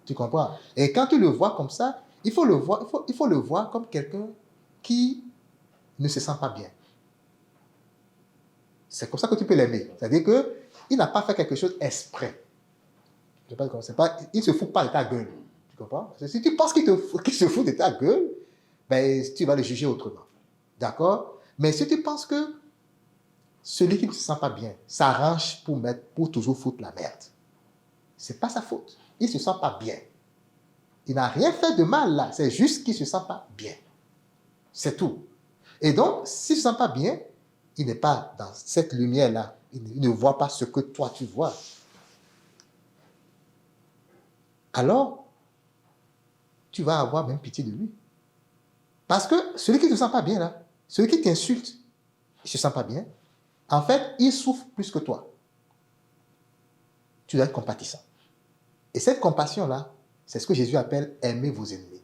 Tu comprends? Et quand tu le vois comme ça, il faut le voir, il faut le voir comme quelqu'un qui ne se sent pas bien. C'est comme ça que tu peux l'aimer. C'est-à-dire qu'il n'a pas fait quelque chose exprès. Je sais pas comment c'est pas, il ne se fout pas de ta gueule. Tu comprends? Parce que si tu penses qu'il se fout de ta gueule, ben, tu vas le juger autrement. D'accord? Mais si tu penses que celui qui ne se sent pas bien s'arrange pour toujours foutre la merde, c'est pas sa faute. Il ne se sent pas bien. Il n'a rien fait de mal là. C'est juste qu'il ne se sent pas bien. C'est tout. Et donc, s'il ne se sent pas bien, il n'est pas dans cette lumière-là. Il ne voit pas ce que toi tu vois. Alors, tu vas avoir même pitié de lui. Parce que celui qui ne se sent pas bien là, celui qui t'insulte, il ne se sent pas bien. En fait, il souffre plus que toi. Tu dois être compatissant. Et cette compassion-là, c'est ce que Jésus appelle aimer vos ennemis.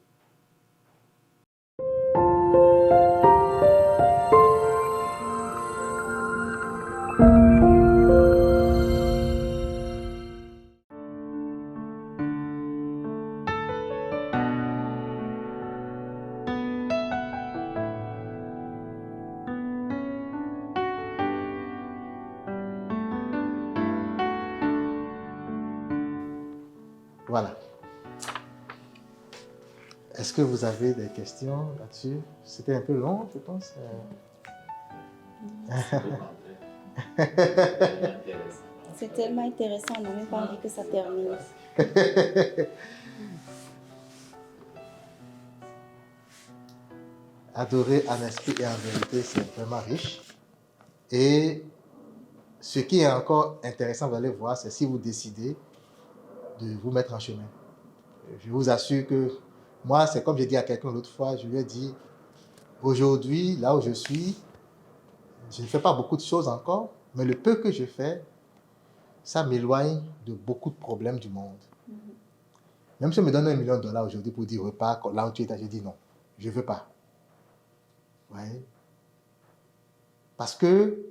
Voilà. Est-ce que vous avez des questions là-dessus? C'était un peu long, je pense. C'est tellement intéressant, on n'a même pas envie que ça termine. Adorer en esprit et en vérité, c'est vraiment riche. Et ce qui est encore intéressant, vous allez voir, c'est si vous décidez de vous mettre en chemin. Je vous assure que moi, c'est comme j'ai dit à quelqu'un l'autre fois, je lui ai dit, aujourd'hui, là où je suis, je ne fais pas beaucoup de choses encore, mais le peu que je fais, ça m'éloigne de beaucoup de problèmes du monde. Même si on me donne $1 million aujourd'hui pour dire repas, là où tu es, je dis non, je ne veux pas. Ouais. Parce que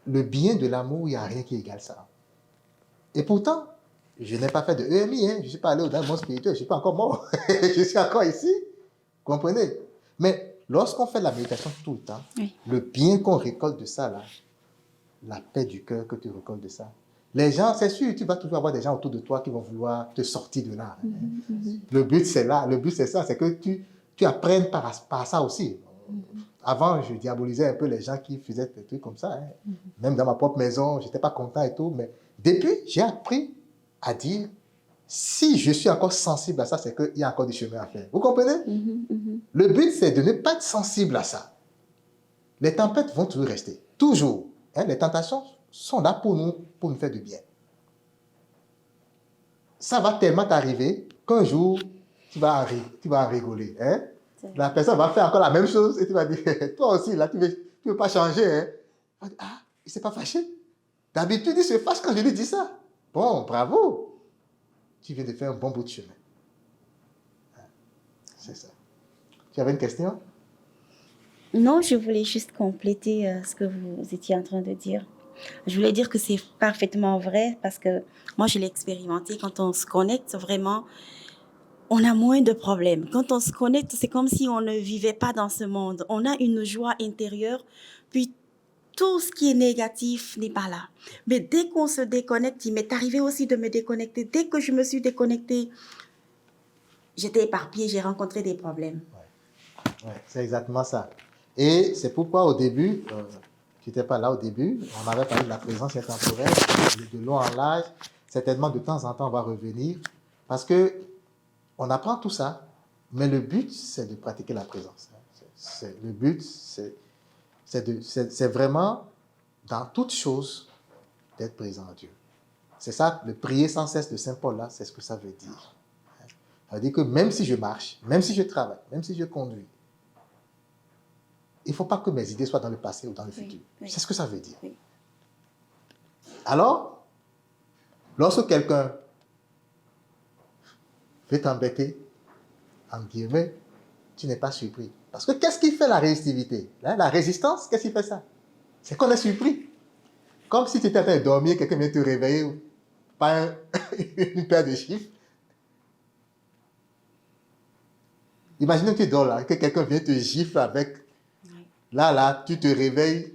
le bien de l'amour, il n'y a rien qui égale ça. Et pourtant, je n'ai pas fait de EMI, hein. Je ne suis pas allé dans le monde spirituel, je ne suis pas encore mort. Je suis encore ici. Comprenez? Mais lorsqu'on fait la méditation tout le temps, Oui. le bien qu'on récolte de ça, là, la paix du cœur que tu récoltes de ça, les gens, c'est sûr, tu vas toujours avoir des gens autour de toi qui vont vouloir te sortir de là. Le but, c'est là. Le but, c'est ça. C'est que tu apprennes par ça aussi. Avant, je diabolisais un peu les gens qui faisaient des trucs comme ça. Hein. Même dans ma propre maison, je n'étais pas content et tout. Mais depuis, j'ai appris à dire, si je suis encore sensible à ça, c'est qu'il y a encore du chemin à faire. Vous comprenez? Le but, c'est de ne pas être sensible à ça. Les tempêtes vont toujours rester. Toujours. Hein, les tentations sont là pour nous faire du bien. Ça va tellement t'arriver qu'un jour, tu vas en rigoler. Hein? La personne va faire encore la même chose et tu vas dire, toi aussi, là, tu veux pas changer. Hein? Ah, il ne s'est pas fâché. D'habitude, il se fâche quand je lui dis ça. Bon, bravo. Tu viens de faire un bon bout de chemin. C'est ça. Tu avais une question? Non, je voulais juste compléter ce que vous étiez en train de dire. Je voulais dire que c'est parfaitement vrai parce que moi, je l'ai expérimenté. Quand on se connecte, vraiment, on a moins de problèmes. Quand on se connecte, c'est comme si on ne vivait pas dans ce monde. On a une joie intérieure, puis tout ce qui est négatif n'est pas là. Mais dès qu'on se déconnecte, il m'est arrivé aussi de me déconnecter. Dès que je me suis déconnectée, j'étais éparpillée, j'ai rencontré des problèmes. Ouais, c'est exactement ça. Et c'est pourquoi au début, tu n'étais pas là au début, on avait parlé de la présence intemporelle, de long en large. Certainement, de temps en temps, on va revenir. Parce que on apprend tout ça, mais le but, c'est de pratiquer la présence. Le but, c'est vraiment, dans toute chose, d'être présent à Dieu. C'est ça, le prier sans cesse de Saint Paul, là, c'est ce que ça veut dire. Ça veut dire que même si je marche, même si je travaille, même si je conduis, il ne faut pas que mes idées soient dans le passé ou dans le futur. Oui. C'est ce que ça veut dire. Oui. Alors, lorsque quelqu'un veut t'embêter, en guillemets, tu n'es pas surpris. Parce que qu'est-ce qui fait la résistivité? La résistance, qu'est-ce qui fait ça? C'est qu'on est surpris. Comme si tu étais en train de dormir, quelqu'un vient te réveiller. pas une paire de chiffres. Imagine que tu dors là, que quelqu'un vient te gifler avec... Là, tu te réveilles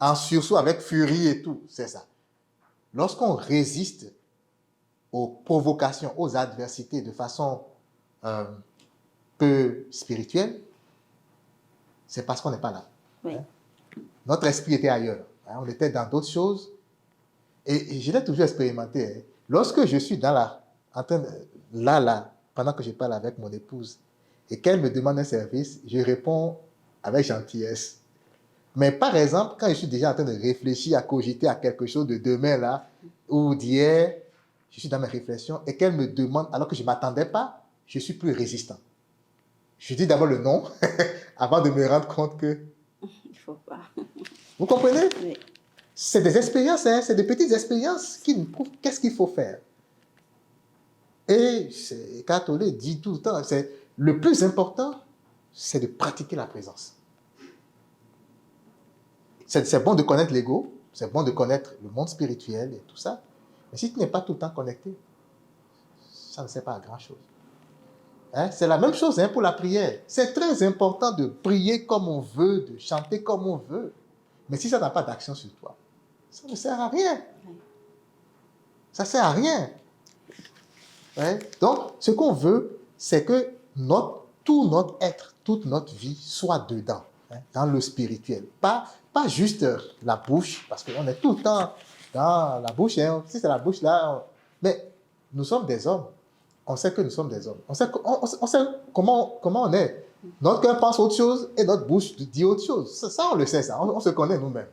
en sursaut avec furie et tout. C'est ça. Lorsqu'on résiste aux provocations, aux adversités de façon peu spirituelle, c'est parce qu'on n'est pas là. Oui. Hein? Notre esprit était ailleurs. Hein? On était dans d'autres choses. Et je l'ai toujours expérimenté. Hein? Lorsque je suis là, pendant que je parle avec mon épouse, et qu'elle me demande un service, je réponds avec gentillesse. Mais par exemple, quand je suis déjà en train de réfléchir, à cogiter à quelque chose de demain, là, ou d'hier, je suis dans mes réflexions, et qu'elle me demande, alors que je ne m'attendais pas, je suis plus résistant. Je dis d'abord le non, avant de me rendre compte que... Il ne faut pas. Vous comprenez? Oui. C'est des expériences, hein, c'est des petites expériences qui nous prouvent qu'est-ce qu'il faut faire. Et Catholique dit tout le temps, le plus important, c'est de pratiquer la présence. C'est bon de connaître l'ego, c'est bon de connaître le monde spirituel et tout ça, mais si tu n'es pas tout le temps connecté, ça ne sert pas à grand-chose. Hein? C'est la même chose hein, pour la prière. C'est très important de prier comme on veut, de chanter comme on veut, mais si ça n'a pas d'action sur toi, ça ne sert à rien. Ça ne sert à rien. Ouais? Donc, ce qu'on veut, c'est que tout notre être, toute notre vie soit dedans, hein, dans le spirituel. Pas juste la bouche, parce qu'on est tout le temps dans la bouche. Hein, si c'est la bouche là, mais nous sommes des hommes. On sait que nous sommes des hommes. On sait comment on est. Notre cœur pense autre chose et notre bouche dit autre chose. Ça on le sait, ça. On se connaît nous-mêmes.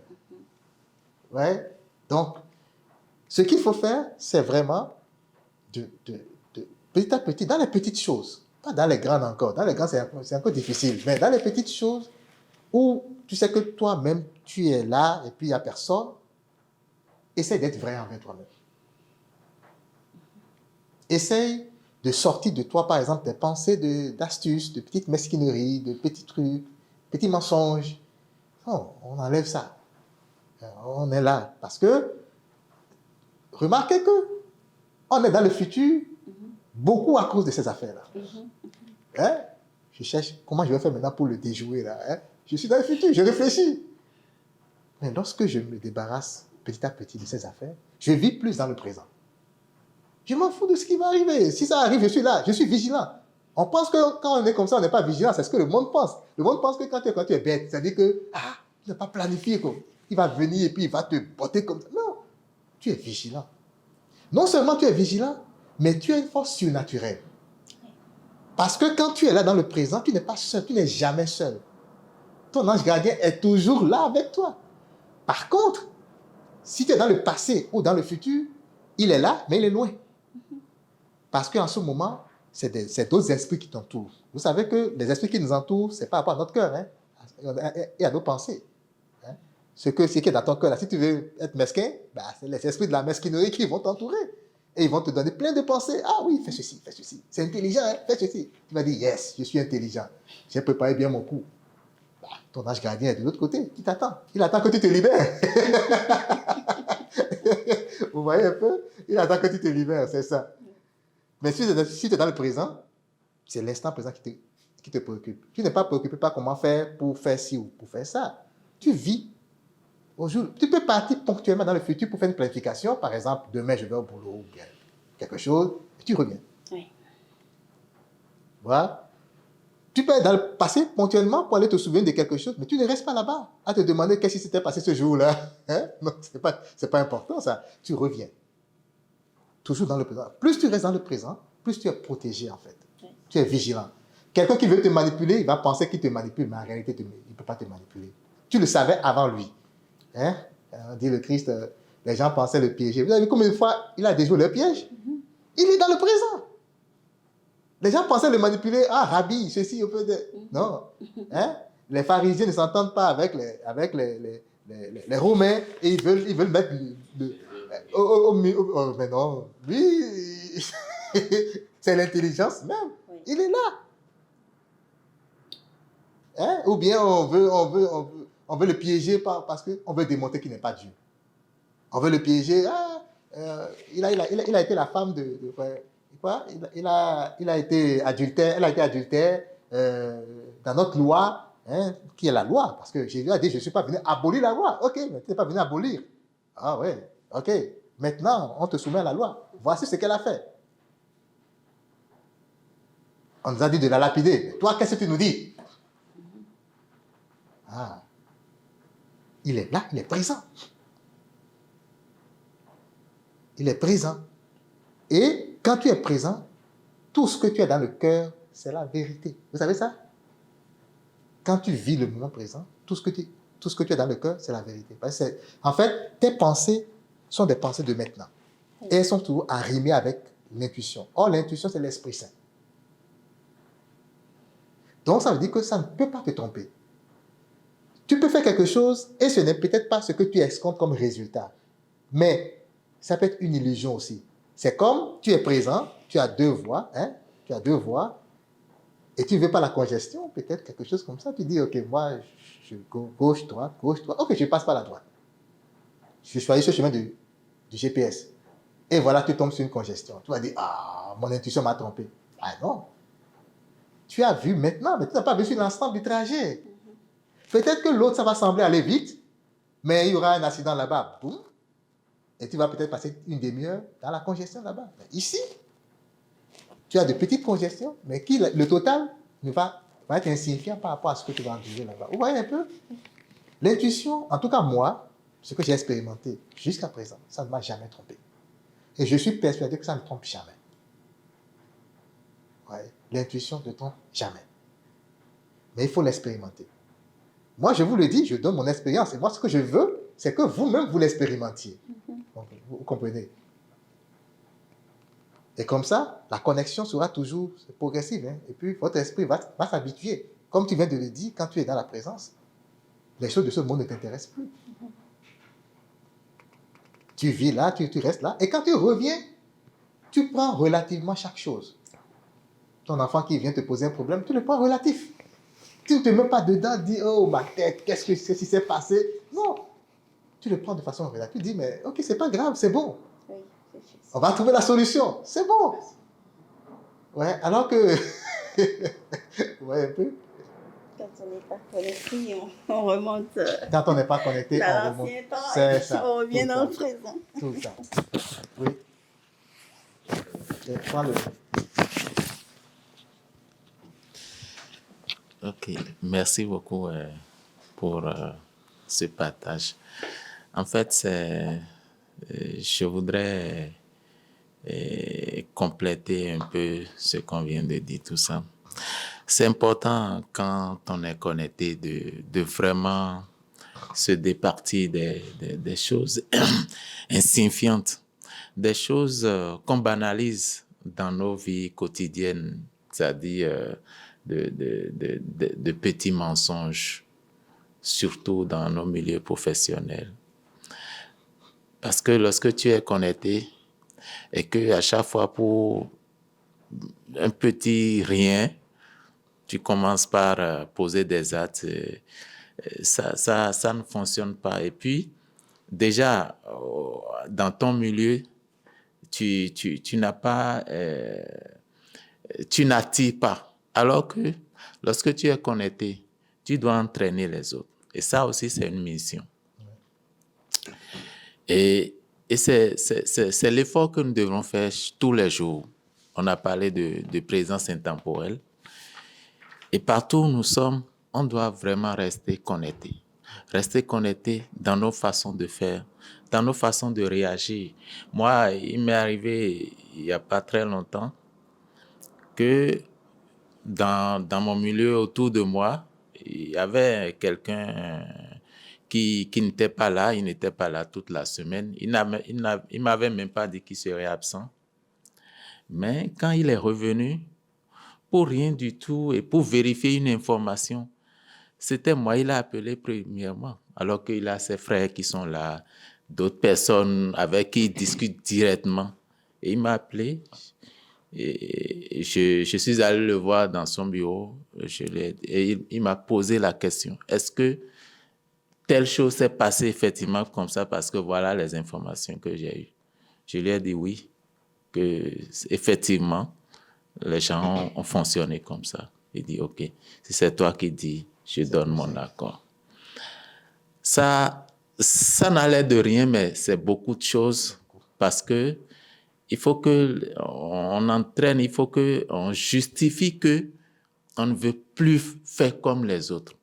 Ouais? Donc, ce qu'il faut faire, c'est vraiment de petit à petit, dans les petites choses, pas dans les grandes encore. Dans les grandes, c'est encore difficile, mais dans les petites choses où tu sais que toi-même, tu es là et puis il n'y a personne, essaie d'être vrai envers toi-même. Essaye de sortir de toi, par exemple, des pensées d'astuces, de petites mesquineries, de petits trucs, petits mensonges. Non, on enlève ça. On est là. Parce que, remarquez que on est dans le futur, beaucoup à cause de ces affaires-là. Hein? Je cherche comment je vais faire maintenant pour le déjouer. Là, hein? Je suis dans le futur, je réfléchis. Mais lorsque je me débarrasse petit à petit de ces affaires, je vis plus dans le présent. Je m'en fous de ce qui va arriver. Si ça arrive, je suis là, je suis vigilant. On pense que quand on est comme ça, on n'est pas vigilant, c'est ce que le monde pense. Le monde pense que quand tu es bête, ça dit que tu n'as pas planifié. Quoi. Il va venir et puis il va te botter comme ça. Non, tu es vigilant. Non seulement tu es vigilant, mais tu as une force surnaturelle. Parce que quand tu es là dans le présent, tu n'es pas seul, tu n'es jamais seul. Ton ange gardien est toujours là avec toi. Par contre, si tu es dans le passé ou dans le futur, il est là, mais il est loin. Parce qu'en ce moment, c'est d'autres esprits qui t'entourent. Vous savez que les esprits qui nous entourent, ce n'est pas à part notre cœur. Hein? Il y a nos pensées. Hein? Ce qui est dans ton cœur, là, si tu veux être mesquin, c'est les esprits de la mesquinerie qui vont t'entourer. Et ils vont te donner plein de pensées. Ah oui, fais ceci, fais ceci. C'est intelligent, hein? Fais ceci. Tu vas dire, yes, je suis intelligent. J'ai préparé bien mon coup. Ton ange gardien est de l'autre côté. Il t'attend. Il attend que tu te libères. Vous voyez un peu? Il attend que tu te libères, c'est ça. Mais si tu es dans le présent, c'est l'instant présent qui te préoccupe. Tu n'es pas préoccupé par comment faire pour faire ci ou pour faire ça. Tu vis au jour. Tu peux partir ponctuellement dans le futur pour faire une planification. Par exemple, demain, je vais au boulot ou bien quelque chose, et tu reviens. Oui. Voilà. Tu peux être dans le passé ponctuellement pour aller te souvenir de quelque chose, mais tu ne restes pas là-bas à te demander qu'est-ce qui s'était passé ce jour-là. Hein? Non, c'est pas important ça. Tu reviens. Toujours dans le présent. Plus tu restes dans le présent, plus tu es protégé en fait. Oui. Tu es vigilant. Quelqu'un qui veut te manipuler, il va penser qu'il te manipule, mais en réalité, il ne peut pas te manipuler. Tu le savais avant lui. Hein? On dit le Christ, les gens pensaient le piéger. Vous avez vu combien de fois il a déjoué le piège? Il est dans le présent. Les gens pensaient le manipuler. Ah, Rabbi, ceci, on peut dire. Non. Hein? Les pharisiens ne s'entendent pas avec les Romains et ils veulent mettre mais non. Lui, c'est l'intelligence même. Oui. Il est là. Hein? Ou bien on veut le piéger parce qu'on veut démontrer qu'il n'est pas Dieu. On veut le piéger. il a été la femme quoi? Il a été adultère, elle a été adultère dans notre loi, hein, qui est la loi. Parce que Jésus a dit, je ne suis pas venu abolir la loi. Ok, mais tu n'es pas venu abolir. Ah ouais, ok. Maintenant, on te soumet à la loi. Voici ce qu'elle a fait. On nous a dit de la lapider. Mais toi, qu'est-ce que tu nous dis? Ah, il est là, il est présent. Il est présent. Et quand tu es présent, tout ce que tu as dans le cœur, c'est la vérité. Vous savez ça? Quand tu vis le moment présent, tout ce que tu as dans le cœur, c'est la vérité. En fait, tes pensées sont des pensées de maintenant. Et elles sont toujours arrimées avec l'intuition. Or, l'intuition, c'est l'Esprit Saint. Donc, ça veut dire que ça ne peut pas te tromper. Tu peux faire quelque chose et ce n'est peut-être pas ce que tu escomptes comme résultat. Mais ça peut être une illusion aussi. C'est comme tu es présent, tu as deux voies, hein, tu as deux voies, et tu ne veux pas la congestion, peut-être quelque chose comme ça. Tu dis, ok, moi, je gauche, droite, ok, je passe par la droite. Je choisis ce chemin du GPS. Et voilà, tu tombes sur une congestion. Tu vas dire, ah, mon intuition m'a trompé. Ah non. Tu as vu maintenant, mais tu n'as pas vu sur l'ensemble du trajet. Peut-être que l'autre, ça va sembler aller vite, mais il y aura un accident là-bas. Boum. Et tu vas peut-être passer une demi-heure dans la congestion là-bas. Mais ici, tu as de petites congestions, mais le total va être insignifiant par rapport à ce que tu vas endurer là-bas. Vous voyez un peu? L'intuition, en tout cas moi, ce que j'ai expérimenté jusqu'à présent, ça ne m'a jamais trompé. Et je suis persuadé que ça ne trompe jamais. Ouais. L'intuition ne trompe jamais. Mais il faut l'expérimenter. Moi, je vous le dis, je donne mon expérience. Et moi, ce que je veux, c'est que vous-même, vous l'expérimentiez. Donc, vous comprenez? Et comme ça, la connexion sera toujours progressive. Hein? Et puis, votre esprit va s'habituer. Comme tu viens de le dire, quand tu es dans la présence, les choses de ce monde ne t'intéressent plus. Tu vis là, tu restes là. Et quand tu reviens, tu prends relativement chaque chose. Ton enfant qui vient te poser un problème, tu le prends relatif. Tu ne te mets pas dedans, dis, oh ma tête, qu'est-ce qui s'est passé? Non. Tu le prends de façon relative. Tu dis, mais ok, c'est pas grave, c'est bon. Oui, on va trouver la solution. C'est bon. Ouais, alors que. Ouais, un peu. Quand on n'est pas connecté, on remonte. Quand on n'est pas connecté, on remonte. C'est ça. On revient dans le présent. Tout le temps. Oui. Et prends le. Ok, merci beaucoup pour ce partage. En fait, je voudrais compléter un peu ce qu'on vient de dire, tout ça. C'est important quand on est connecté de vraiment se départir des choses insignifiantes, des choses qu'on banalise dans nos vies quotidiennes, c'est-à-dire de petits mensonges, surtout dans nos milieux professionnels. Parce que lorsque tu es connecté et que à chaque fois pour un petit rien, tu commences par poser des actes, ça ne fonctionne pas. Et puis, déjà, dans ton milieu, tu n'as pas, tu n'attires pas. Alors que lorsque tu es connecté, tu dois entraîner les autres. Et ça aussi, c'est une mission. Et c'est l'effort que nous devons faire tous les jours. On a parlé de présence intemporelle. Et partout où nous sommes, on doit vraiment rester connecté. Rester connecté dans nos façons de faire, dans nos façons de réagir. Moi, il m'est arrivé il n'y a pas très longtemps que dans mon milieu autour de moi, il y avait quelqu'un qui n'était pas là, il n'était pas là toute la semaine. Il m'avait même pas dit qu'il serait absent. Mais quand il est revenu, pour rien du tout et pour vérifier une information, c'était moi, il a appelé premièrement, alors qu'il a ses frères qui sont là, d'autres personnes avec qui il discute directement. Et il m'a appelé. Et je suis allé le voir dans son bureau et il m'a posé la question. Est-ce que telle chose s'est passée effectivement comme ça parce que voilà les informations que j'ai eues. Je lui ai dit oui, que effectivement, les gens ont fonctionné comme ça. Il dit, OK, si c'est toi qui dis, je donne mon accord. Ça n'a l'air de rien, mais c'est beaucoup de choses parce que il faut qu'on entraîne, il faut qu'on justifie qu'on ne veut plus faire comme les autres.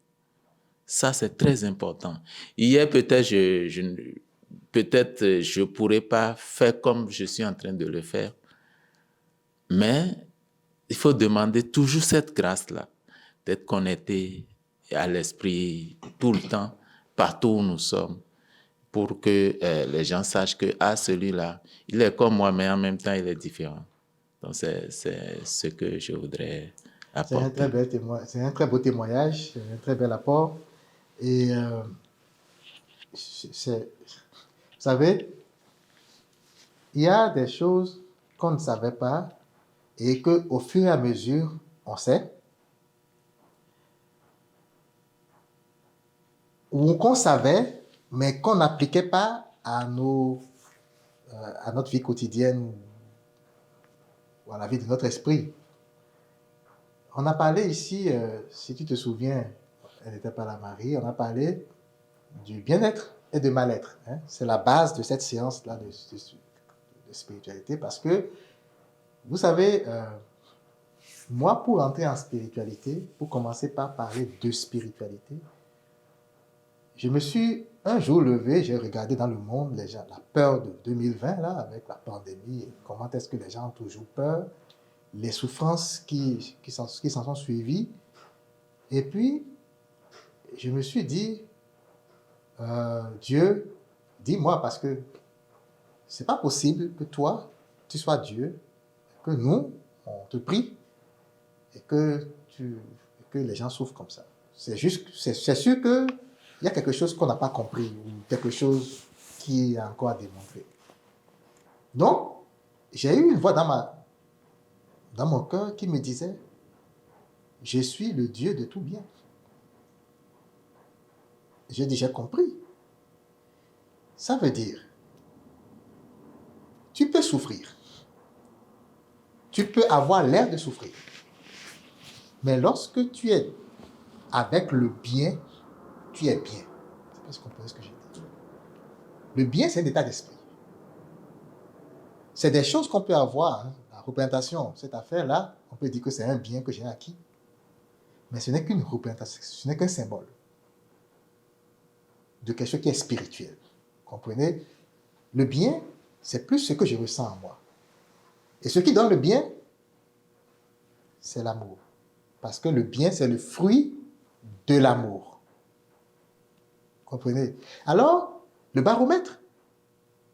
Ça, c'est très important. Hier, peut-être, je pourrais pas faire comme je suis en train de le faire, mais il faut demander toujours cette grâce-là, d'être connecté à l'esprit tout le temps, partout où nous sommes, pour que les gens sachent que celui-là, il est comme moi, mais en même temps, il est différent. Donc, c'est ce que je voudrais apporter. C'est un très beau témoignage, un très bel apport. Et vous savez, il y a des choses qu'on ne savait pas et qu'au fur et à mesure, on sait, ou qu'on savait, mais qu'on n'appliquait pas à notre vie quotidienne ou à la vie de notre esprit. On a parlé ici, si tu te souviens, elle n'était pas là, Marie, on a parlé du bien-être et du mal-être. Hein. C'est la base de cette séance-là de spiritualité parce que, vous savez, moi, pour entrer en spiritualité, pour commencer par parler de spiritualité, je me suis un jour levé, j'ai regardé dans le monde les gens, la peur de 2020, là, avec la pandémie, comment est-ce que les gens ont toujours peur, les souffrances qui s'en sont suivies. Et puis, je me suis dit, Dieu, dis-moi, parce que c'est pas possible que toi, tu sois Dieu, que nous, on te prie, et que les gens souffrent comme ça. C'est sûr qu'il y a quelque chose qu'on n'a pas compris, ou quelque chose qui est encore à démontrer. Donc, j'ai eu une voix dans mon cœur qui me disait, je suis le Dieu de tout bien. J'ai dit, j'ai compris. Ça veut dire, tu peux souffrir. Tu peux avoir l'air de souffrir. Mais lorsque tu es avec le bien, tu es bien. Je ne sais pas si vous comprenez ce que j'ai dit. Le bien, c'est un état d'esprit. C'est des choses qu'on peut avoir. Hein. La représentation, cette affaire-là, on peut dire que c'est un bien que j'ai acquis. Mais ce n'est qu'une représentation, ce n'est qu'un symbole de quelque chose qui est spirituel. Vous comprenez? Le bien, c'est plus ce que je ressens en moi. Et ce qui donne le bien, c'est l'amour. Parce que le bien, c'est le fruit de l'amour. Vous comprenez? Alors, le baromètre,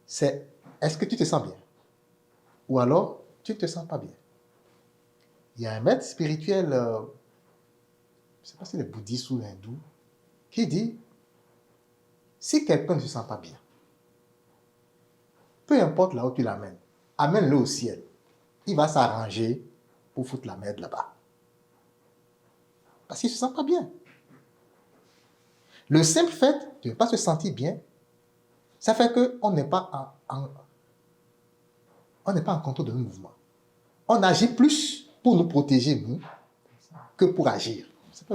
c'est est-ce que tu te sens bien? Ou alors, tu ne te sens pas bien. Il y a un maître spirituel, je ne sais pas si c'est le bouddhiste ou l'hindou, qui dit, si quelqu'un ne se sent pas bien, peu importe là où tu l'amènes, amène-le au ciel. Il va s'arranger pour foutre la merde là-bas. Parce qu'il ne se sent pas bien. Le simple fait de ne pas se sentir bien, ça fait qu'on n'est pas en contrôle de nos mouvements. On agit plus pour nous protéger, nous, que pour agir. C'est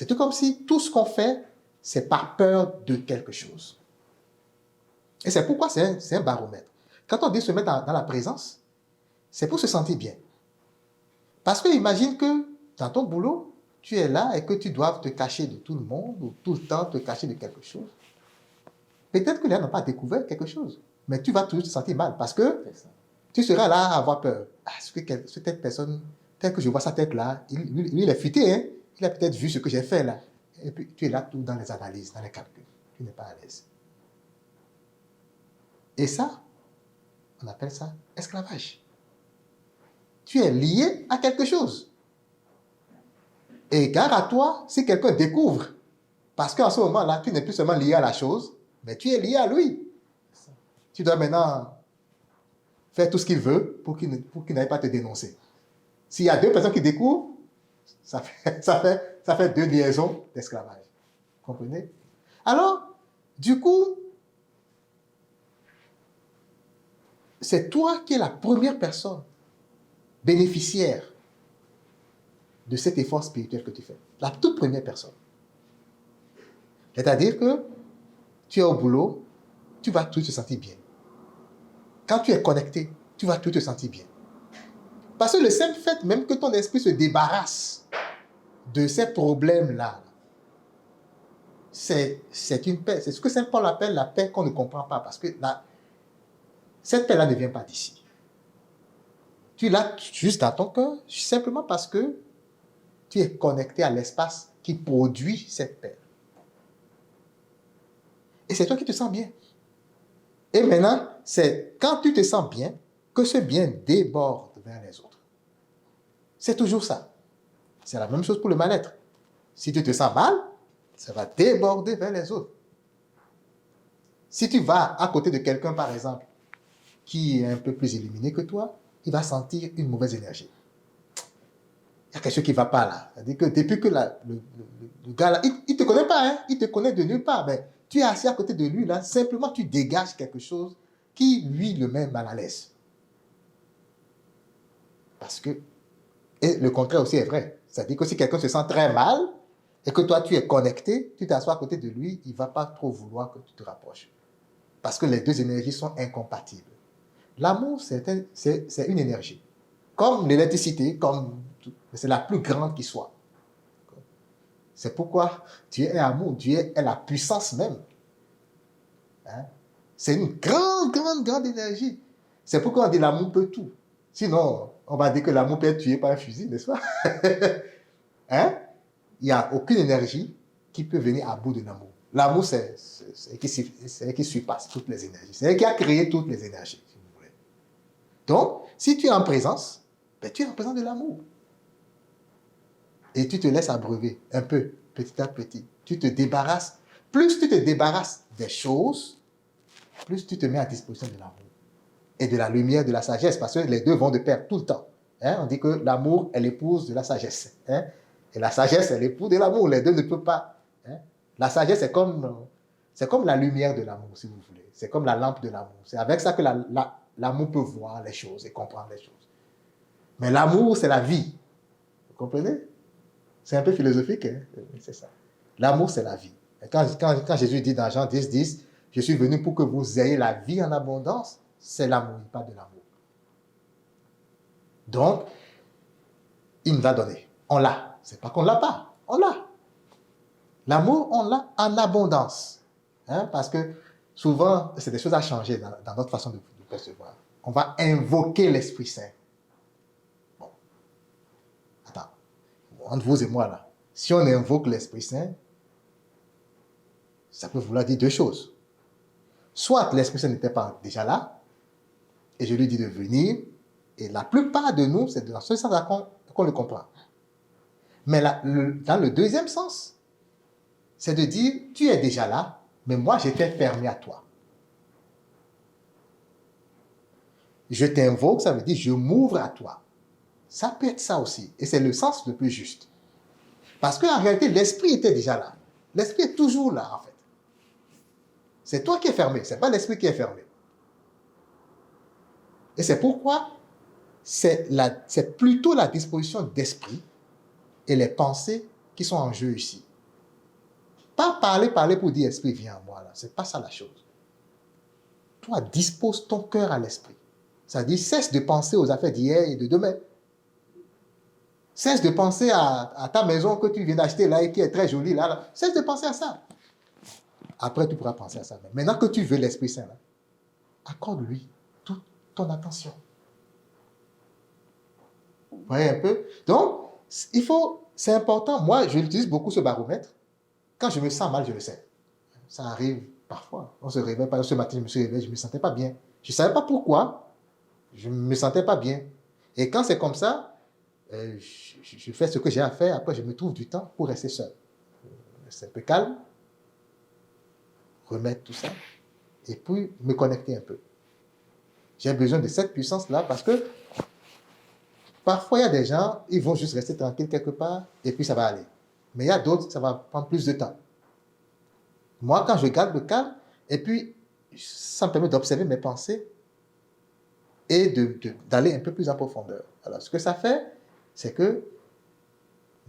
tout comme si tout ce qu'on fait, c'est par peur de quelque chose. Et c'est pourquoi c'est un baromètre. Quand on dit se mettre dans la présence, c'est pour se sentir bien. Parce que imagine que dans ton boulot, tu es là et que tu dois te cacher de tout le monde ou tout le temps te cacher de quelque chose. Peut-être que les gens n'ont pas découvert quelque chose, mais tu vas toujours te sentir mal parce que tu seras là à avoir peur. Cette personne, telle que je vois sa tête là, il est futé, hein? Il a peut-être vu ce que j'ai fait là. Et puis tu es là tout dans les analyses, dans les calculs. Tu n'es pas à l'aise. Et ça, on appelle ça esclavage. Tu es lié à quelque chose. Et gare à toi si quelqu'un découvre. Parce qu'en ce moment-là, tu n'es plus seulement lié à la chose, mais tu es lié à lui. Tu dois maintenant faire tout ce qu'il veut pour qu'il n'aille pas te dénoncer. S'il y a deux personnes qui découvrent, ça fait deux liaisons d'esclavage. Vous comprenez? Alors, du coup, c'est toi qui es la première personne bénéficiaire de cet effort spirituel que tu fais. La toute première personne. C'est-à-dire que tu es au boulot, tu vas tout te sentir bien. Quand tu es connecté, tu vas tout te sentir bien. Parce que le simple fait même que ton esprit se débarrasse de ces problèmes-là, c'est une paix. C'est ce que Saint Paul appelle la paix qu'on ne comprend pas. Parce que cette paix-là ne vient pas d'ici. Tu l'as juste dans ton cœur, simplement parce que tu es connecté à l'espace qui produit cette paix. Et c'est toi qui te sens bien. Et maintenant, c'est quand tu te sens bien que ce bien déborde vers les autres. C'est toujours ça. C'est la même chose pour le mal-être. Si tu te sens mal, ça va déborder vers les autres. Si tu vas à côté de quelqu'un, par exemple, qui est un peu plus illuminé que toi, il va sentir une mauvaise énergie. Il y a quelque chose qui ne va pas là. C'est-à-dire que depuis que le gars là, il ne te connaît pas, hein? Il te connaît de nulle part, mais tu es assis à côté de lui, là, simplement tu dégages quelque chose qui, lui, le met mal à l'aise. Parce que, et le contraire aussi est vrai. C'est-à-dire que si quelqu'un se sent très mal, et que toi, tu es connecté, tu t'assois à côté de lui, il ne va pas trop vouloir que tu te rapproches. Parce que les deux énergies sont incompatibles. L'amour, c'est une énergie. Comme l'électricité, c'est la plus grande qui soit. C'est pourquoi Dieu est amour, Dieu est la puissance même. Hein? C'est une grande, grande, grande énergie. C'est pourquoi on dit l'amour peut tout. Sinon, on va dire que l'amour peut être tué par un fusil, n'est-ce pas? Hein? Il n'y a aucune énergie qui peut venir à bout de l'amour. L'amour, c'est elle qui surpasse toutes les énergies. C'est elle qui a créé toutes les énergies, si vous voulez. Donc, si tu es en présence, ben, tu es en présence de l'amour. Et tu te laisses abreuver un peu, petit à petit. Tu te débarrasses. Plus tu te débarrasses des choses, plus tu te mets à disposition de l'amour. Et de la lumière, de la sagesse, parce que les deux vont de pair tout le temps. Hein? On dit que l'amour est l'épouse de la sagesse. Hein? Et la sagesse est l'épouse de l'amour. Les deux ne peuvent pas. Hein? La sagesse, c'est comme la lumière de l'amour, si vous voulez. C'est comme la lampe de l'amour. C'est avec ça que l'amour peut voir les choses et comprendre les choses. Mais l'amour, c'est la vie. Vous comprenez? C'est un peu philosophique, hein? C'est ça. L'amour, c'est la vie. Et quand Jésus dit dans Jean 10, 10, je suis venu pour que vous ayez la vie en abondance, c'est l'amour, pas de l'amour. Donc, il nous a donné. On l'a. C'est pas qu'on l'a pas. On l'a. L'amour, on l'a en abondance. Hein? Parce que souvent, c'est des choses à changer dans notre façon de percevoir. On va invoquer l'Esprit Saint. Bon. Attends. Entre vous et moi, là. Si on invoque l'Esprit Saint, ça peut vouloir dire deux choses. Soit l'Esprit Saint n'était pas déjà là, et je lui dis de venir, et la plupart de nous, c'est dans ce sens-là qu'on le comprend. Mais dans le deuxième sens, c'est de dire, tu es déjà là, mais moi, j'étais fermé à toi. Je t'invoque, ça veut dire, je m'ouvre à toi. Ça peut être ça aussi, et c'est le sens le plus juste. Parce qu'en réalité, l'esprit était déjà là. L'esprit est toujours là, en fait. C'est toi qui es fermé, ce n'est pas l'esprit qui est fermé. Et c'est pourquoi c'est plutôt la disposition d'esprit et les pensées qui sont en jeu ici. Pas parler pour dire esprit viens à moi, là. C'est pas ça la chose. Toi, dispose ton cœur à l'esprit. Ça dit, cesse de penser aux affaires d'hier et de demain. Cesse de penser à ta maison que tu viens d'acheter là et qui est très jolie là. Cesse de penser à ça. Après, tu pourras penser à ça. Maintenant que tu veux l'Esprit Saint, là, accorde-lui toute ton attention. Vous voyez un peu? Donc, c'est important. Moi, je utilise beaucoup ce baromètre. Quand je me sens mal, je le sais. Ça arrive parfois. On se réveille, par exemple, ce matin, je me suis réveillé, je ne me sentais pas bien. Je ne savais pas pourquoi. Je ne me sentais pas bien. Et quand c'est comme ça, je fais ce que j'ai à faire. Après, je me trouve du temps pour rester seul. C'est un peu calme. Remettre tout ça. Et puis, me connecter un peu. J'ai besoin de cette puissance-là parce que parfois, il y a des gens, ils vont juste rester tranquilles quelque part et puis ça va aller. Mais il y a d'autres, ça va prendre plus de temps. Moi, quand je garde le calme, et puis ça me permet d'observer mes pensées, et d'aller un peu plus en profondeur. Alors, ce que ça fait, c'est que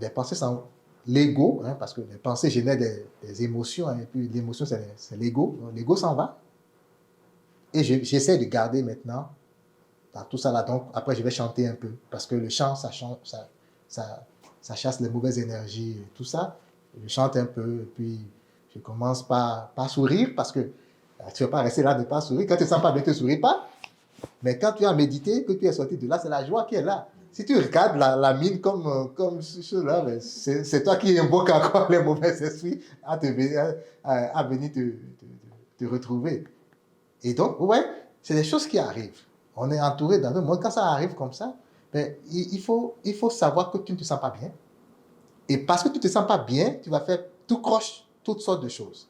les pensées sont l'ego, hein, parce que les pensées génèrent des émotions, hein, et puis l'émotion, c'est l'ego. Donc, l'ego s'en va. Et j'essaie de garder maintenant dans tout ça là. Donc, après, je vais chanter un peu, parce que le chant, ça chasse les mauvaises énergies et tout ça. Je chante un peu, et puis je commence par sourire, parce que tu ne vas pas rester là de ne pas sourire. Quand tu ne sens pas bien, tu ne souris pas. Mais quand tu as médité, que tu es sorti de là, c'est la joie qui est là. Si tu regardes la mine comme cela, c'est toi qui invoques encore les mauvais esprits à venir te retrouver. Et donc, ouais, c'est des choses qui arrivent. On est entouré dans le monde. Quand ça arrive comme ça, ben, il faut savoir que tu ne te sens pas bien. Et parce que tu ne te sens pas bien, tu vas faire tout croche, toutes sortes de choses.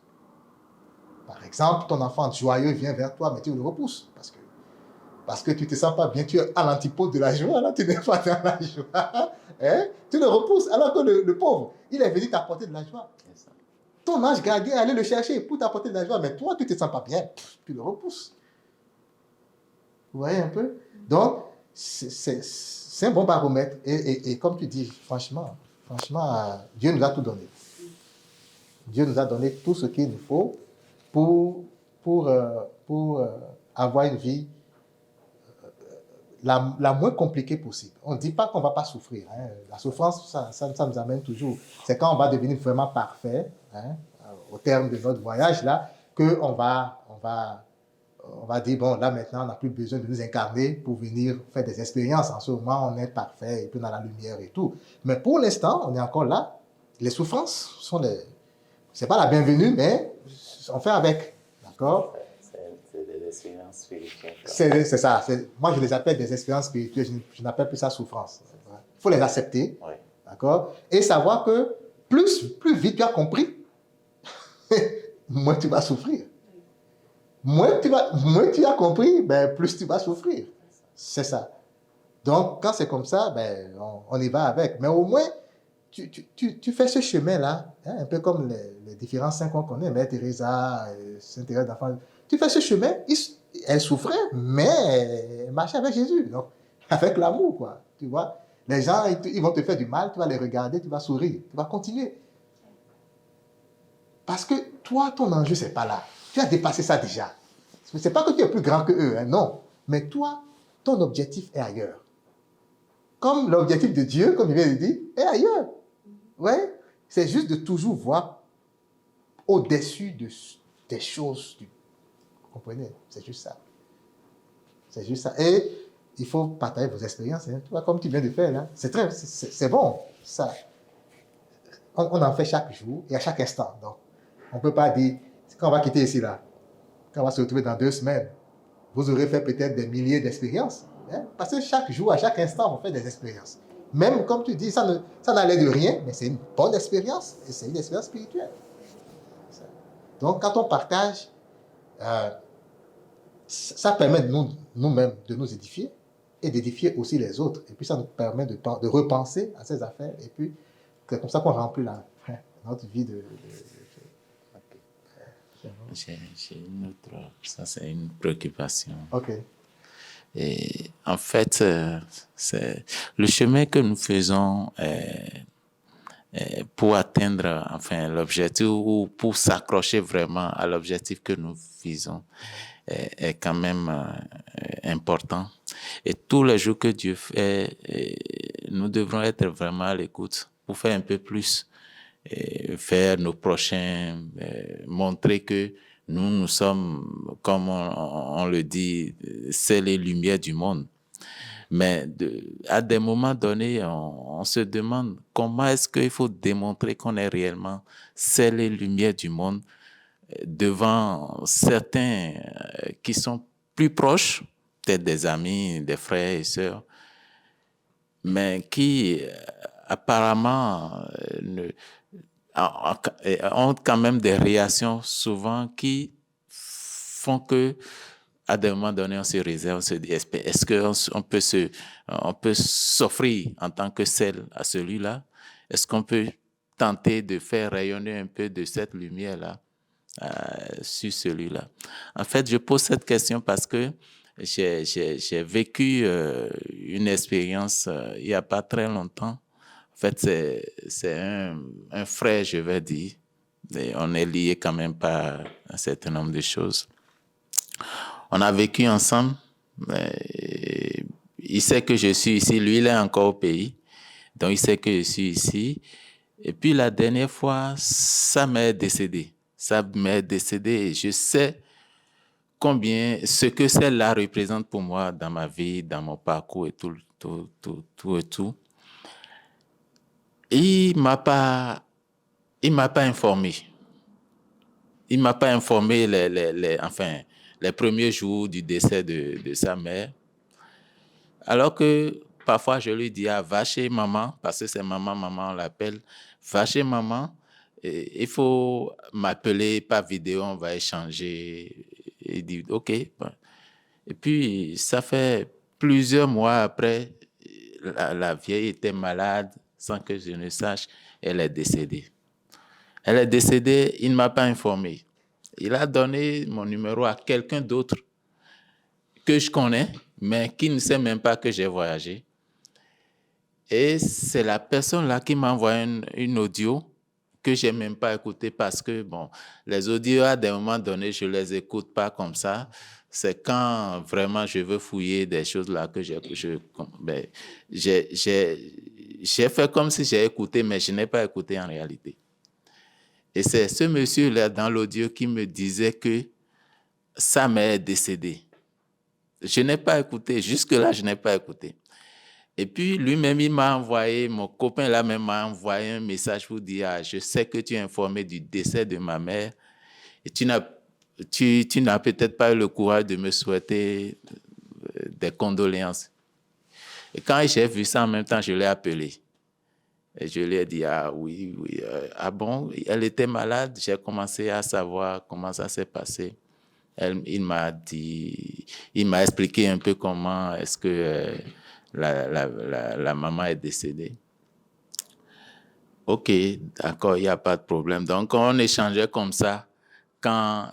Par exemple, ton enfant joyeux vient vers toi, mais tu le repousses. Parce que tu ne te sens pas bien, tu es à l'antipode de la joie, là, tu n'es pas dans la joie. Hein? Tu le repousses, alors que le pauvre, il est venu t'apporter de la joie. Ton ange gardien allait le chercher pour t'apporter de la joie, mais toi, tu ne te sens pas bien, tu le repousses. Vous voyez un peu? Donc, c'est un bon baromètre. Et comme tu dis, franchement, Dieu nous a tout donné. Dieu nous a donné tout ce qu'il nous faut pour avoir une vie la moins compliquée possible. On ne dit pas qu'on ne va pas souffrir. Hein. La souffrance, ça nous amène toujours. C'est quand on va devenir vraiment parfait, hein, au terme de notre voyage, là, qu'on va dire, bon, là maintenant, on n'a plus besoin de nous incarner pour venir faire des expériences. En ce moment, on est parfait et puis on a la lumière et tout. Mais pour l'instant, on est encore là. Les souffrances c'est pas la bienvenue, mais on fait avec. D'accord? C'est des expériences spirituelles. C'est ça. Moi, je les appelle des expériences spirituelles. Je n'appelle plus ça souffrance. Il faut les accepter. Oui. D'accord? Et savoir que plus vite tu as compris, moins tu vas souffrir. Moins tu as compris, ben, plus tu vas souffrir. C'est ça. Donc, quand c'est comme ça, ben, on y va avec. Mais au moins, tu fais ce chemin-là, hein, un peu comme les différents saints qu'on connaît, Mère Teresa, Sainte Thérèse d'Enfant. Tu fais ce chemin, elle souffrait, mais elle marchait avec Jésus. Donc, avec l'amour, quoi. Tu vois? Les gens, ils vont te faire du mal, tu vas les regarder, tu vas sourire, tu vas continuer. Parce que toi, ton enjeu, c'est pas là. Tu as dépassé ça déjà. C'est pas que tu es plus grand que eux, hein, non. Mais toi, ton objectif est ailleurs. Comme l'objectif de Dieu, comme il vient de dire, est ailleurs. Ouais, c'est juste de toujours voir au-dessus des choses. Vous comprenez? C'est juste ça. C'est juste ça. Et il faut partager vos expériences. Hein. Tu vois, comme tu viens de faire là. C'est bon. Ça, on en fait chaque jour et à chaque instant. Donc, on ne peut pas dire, quand on va quitter ici là, quand on va se retrouver dans 2 semaines, vous aurez fait peut-être des milliers d'expériences. Hein? Parce que chaque jour, à chaque instant, on fait des expériences. Même comme tu dis, ça n'allait de rien, mais c'est une bonne expérience et c'est une expérience spirituelle. Donc, quand on partage, ça permet nous-mêmes de nous édifier et d'édifier aussi les autres. Et puis, ça nous permet de repenser à ces affaires. Et puis, c'est comme ça qu'on remplit notre vie de J'ai une autre, ça c'est une préoccupation. OK. Et en fait, c'est le chemin que nous faisons pour atteindre enfin l'objectif ou pour s'accrocher vraiment à l'objectif que nous visons est quand même important. Et tous les jours que Dieu fait, nous devrons être vraiment à l'écoute pour faire un peu plus, faire nos prochains, montrer que nous sommes, comme on le dit, c'est les lumières du monde. Mais à des moments donnés, on se demande comment est-ce qu'il faut démontrer qu'on est réellement c'est les lumières du monde devant certains qui sont plus proches, peut-être des amis, des frères et sœurs, mais qui apparemment ont quand même des réactions souvent qui font que à des moments donnés, on se réserve, on se dit, est-ce qu'on peut s'offrir en tant que celle à celui-là? Est-ce qu'on peut tenter de faire rayonner un peu de cette lumière-là sur celui-là? En fait, je pose cette question parce que j'ai vécu une expérience il n'y a pas très longtemps. En fait, c'est un frère, je vais dire. Et on est liés quand même par un certain nombre de choses. On a vécu ensemble. Il sait que je suis ici. Lui, il est encore au pays. Donc, il sait que je suis ici. Et puis, la dernière fois, sa mère est décédée. Sa mère est décédée et je sais combien ce que celle-là représente pour moi dans ma vie, dans mon parcours et tout. Il m'a pas informé. Il m'a pas informé les premiers jours du décès de sa mère. Alors que parfois je lui dis, va chez maman, parce que c'est maman, on l'appelle, va chez maman, et il faut m'appeler par vidéo, on va échanger. Et il dit, OK. Et puis, ça fait plusieurs mois après, la vieille était malade, sans que je ne sache, elle est décédée. Elle est décédée, il ne m'a pas informé. Il a donné mon numéro à quelqu'un d'autre que je connais, mais qui ne sait même pas que j'ai voyagé. Et c'est la personne-là qui m'a envoyé une audio que je n'ai même pas écoutée parce que, bon, les audios, à des moments donnés, je ne les écoute pas comme ça. C'est quand vraiment je veux fouiller des choses là que j'ai fait comme si j'ai écouté, mais je n'ai pas écouté en réalité. Et c'est ce monsieur-là dans l'audio qui me disait que sa mère est décédée. Je n'ai pas écouté. Jusque-là, je n'ai pas écouté. Et puis, lui-même, il m'a envoyé, mon copain là même m'a envoyé un message pour dire, je sais que tu es informé du décès de ma mère et tu n'as peut-être pas eu le courage de me souhaiter des condoléances. Et quand j'ai vu ça en même temps, je l'ai appelé. Et je lui ai dit, oui, bon, elle était malade. J'ai commencé à savoir comment ça s'est passé. Il m'a expliqué un peu comment est-ce que la maman est décédée. OK, d'accord, il n'y a pas de problème. Donc, on échangeait comme ça quand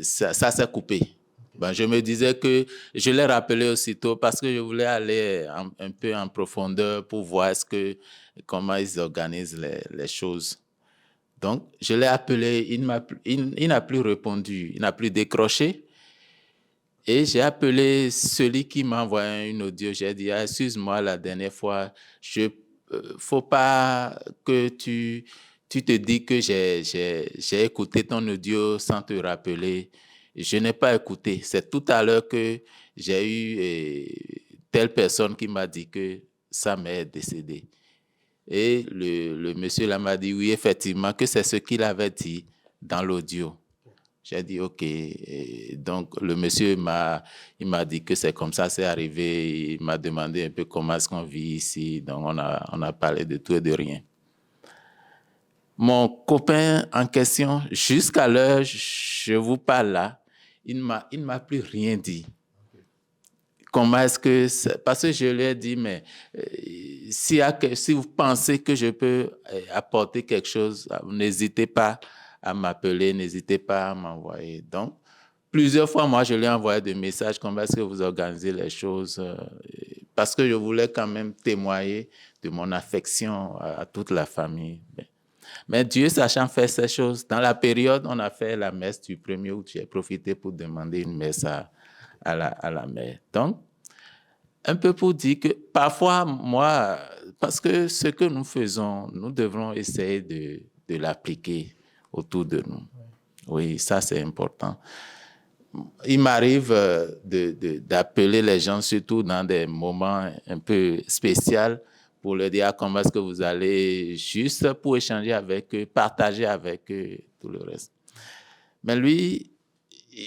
ça s'est coupé. Ben, je me disais que je l'ai rappelé aussitôt parce que je voulais aller un peu en profondeur pour voir comment ils organisent les choses. Donc, je l'ai appelé, il n'a plus répondu, il n'a plus décroché. Et j'ai appelé celui qui m'a envoyé une audio. J'ai dit, excuse-moi, la dernière fois, faut pas que tu te dis que j'ai écouté ton audio sans te rappeler. Je n'ai pas écouté. C'est tout à l'heure que j'ai eu telle personne qui m'a dit que sa mère est décédée. Et le monsieur là m'a dit, oui, effectivement, que c'est ce qu'il avait dit dans l'audio. J'ai dit, OK. Et donc, le monsieur m'a dit que c'est comme ça, c'est arrivé. Il m'a demandé un peu comment est-ce qu'on vit ici. Donc, on a parlé de tout et de rien. Mon copain en question, jusqu'à l'heure, je vous parle là, il ne m'a plus rien dit. Comment est-ce que... Parce que je lui ai dit, mais si vous pensez que je peux apporter quelque chose, n'hésitez pas à m'appeler, n'hésitez pas à m'envoyer. Donc, plusieurs fois, moi, je lui ai envoyé des messages, comment est-ce que vous organisez les choses, parce que je voulais quand même témoigner de mon affection à toute la famille. Mais Dieu, sachant faire ces choses, dans la période, on a fait la messe du 1er août, j'ai profité pour demander une messe à la mère. Donc, un peu pour dire que parfois, moi, parce que ce que nous faisons, nous devrons essayer de l'appliquer autour de nous. Oui, ça c'est important. Il m'arrive d'appeler les gens, surtout dans des moments un peu spéciaux, pour leur dire comment est-ce que vous allez, juste pour échanger avec eux, partager avec eux, tout le reste. Mais lui,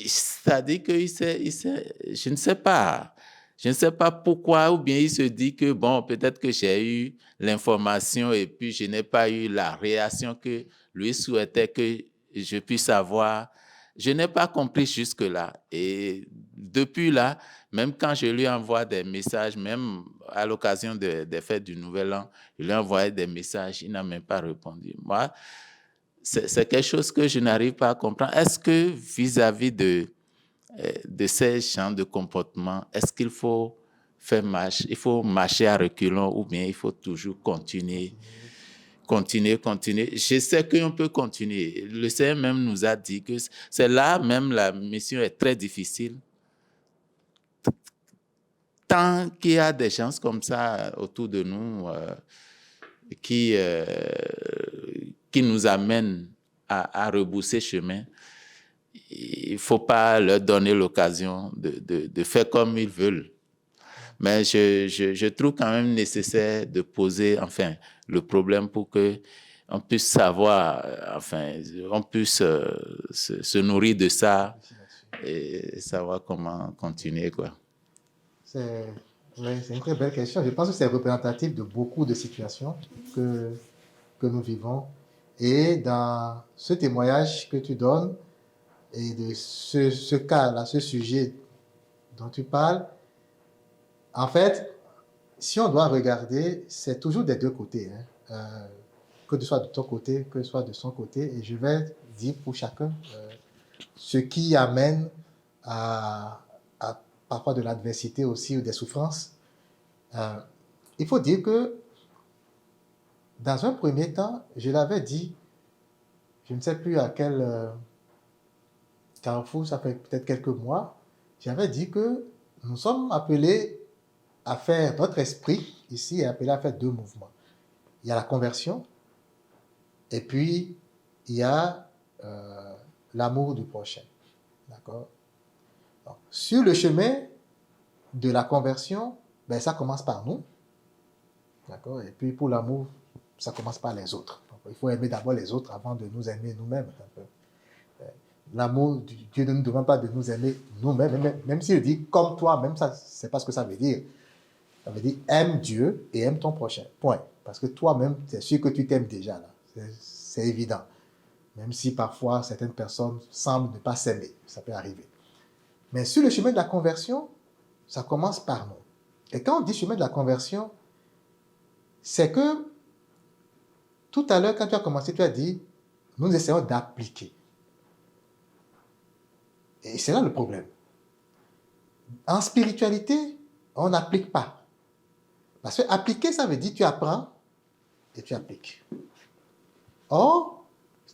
ça dit que je ne sais pas. Je ne sais pas pourquoi, ou bien il se dit que, bon, peut-être que j'ai eu l'information et puis je n'ai pas eu la réaction que lui souhaitait que je puisse avoir. Je n'ai pas compris jusque-là. Et depuis là, même quand je lui envoie des messages, même à l'occasion des fêtes du Nouvel An, je lui envoie des messages, il n'a même pas répondu. Moi, c'est quelque chose que je n'arrive pas à comprendre. Est-ce que vis-à-vis de de ces genres de comportement, est-ce qu'il faut il faut marcher à reculons ou bien il faut toujours continuer? Je sais qu'on peut continuer. Le Seigneur même nous a dit que c'est là même la mission est très difficile. Tant qu'il y a des gens comme ça autour de nous qui nous amènent à rebousser chemin, il ne faut pas leur donner l'occasion de faire comme ils veulent. Mais je trouve quand même nécessaire de poser le problème pour qu'on puisse savoir, on puisse se nourrir de ça et savoir comment continuer, quoi. C'est une très belle question. Je pense que c'est représentatif de beaucoup de situations que nous vivons. Et dans ce témoignage que tu donnes et de ce cas-là, ce sujet dont tu parles, en fait, si on doit regarder, c'est toujours des deux côtés. Que ce soit de ton côté, que ce soit de son côté. Et je vais dire pour chacun ce qui amène à parfois de l'adversité aussi ou des souffrances. Il faut dire que dans un premier temps, je l'avais dit, je ne sais plus à quel carrefour, ça fait peut-être quelques mois, j'avais dit que nous sommes appelés à faire, notre esprit ici est appelé à faire deux mouvements. Il y a la conversion et puis il y a l'amour du prochain. D'accord? Donc, sur le chemin de la conversion, ben, ça commence par nous. D'accord? Et puis pour l'amour, ça commence par les autres. Donc, il faut aimer d'abord les autres avant de nous aimer nous-mêmes. L'amour, Dieu ne nous demande pas de nous aimer nous-mêmes, même s'il dit comme toi, même ça, c'est pas ce que ça veut dire. Ça veut dire aime Dieu et aime ton prochain. Point. Parce que toi-même, c'est sûr que tu t'aimes déjà là. C'est évident. Même si parfois certaines personnes semblent ne pas s'aimer, ça peut arriver. Mais sur le chemin de la conversion, ça commence par nous. Et quand on dit chemin de la conversion, c'est que tout à l'heure, quand tu as commencé, tu as dit, nous essayons d'appliquer. Et c'est là le problème. En spiritualité, on n'applique pas. Parce que appliquer, ça veut dire tu apprends et tu appliques. Or,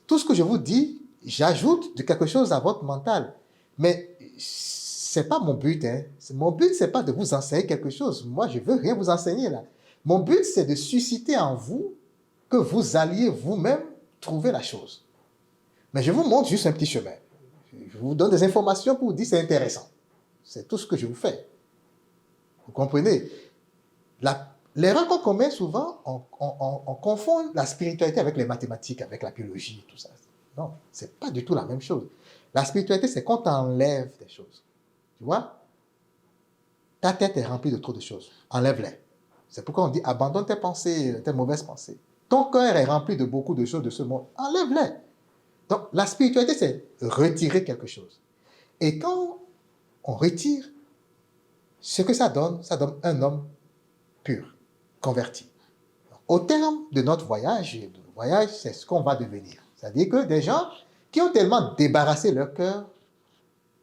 tout ce que je vous dis, j'ajoute de quelque chose à votre mental. Mais ce n'est pas mon but. Mon but, ce n'est pas de vous enseigner quelque chose. Moi, je ne veux rien vous enseigner là. Mon but, c'est de susciter en vous que vous alliez vous-même trouver la chose. Mais je vous montre juste un petit chemin. Je vous donne des informations pour vous dire c'est intéressant. C'est tout ce que je vous fais. Vous comprenez? L'erreur qu'on commet souvent, on confond la spiritualité avec les mathématiques, avec la biologie, tout ça. Non, ce n'est pas du tout la même chose. La spiritualité, c'est quand on enlève des choses. Tu vois? Ta tête est remplie de trop de choses. Enlève-les. C'est pourquoi on dit abandonne tes pensées, tes mauvaises pensées. Ton cœur est rempli de beaucoup de choses de ce monde. Enlève-les. Donc, la spiritualité, c'est retirer quelque chose. Et quand on retire, ce que ça donne un homme pur, converti. Au terme de notre voyage, c'est ce qu'on va devenir. C'est-à-dire que des gens qui ont tellement débarrassé leur cœur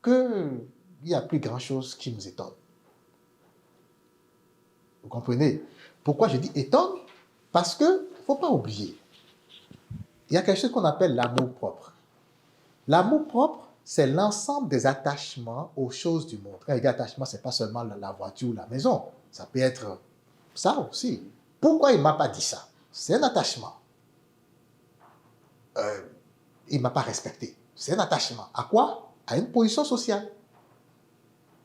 qu'il n'y a plus grand-chose qui nous étonne. Vous comprenez? Pourquoi je dis étonne? Parce qu'il ne faut pas oublier. Il y a quelque chose qu'on appelle l'amour propre. L'amour propre, c'est l'ensemble des attachements aux choses du monde. Quand il y a attachement, ce n'est pas seulement la voiture ou la maison. Ça peut être ça aussi. Pourquoi il ne m'a pas dit ça? C'est un attachement. Il ne m'a pas respecté. C'est un attachement. À quoi? À une position sociale.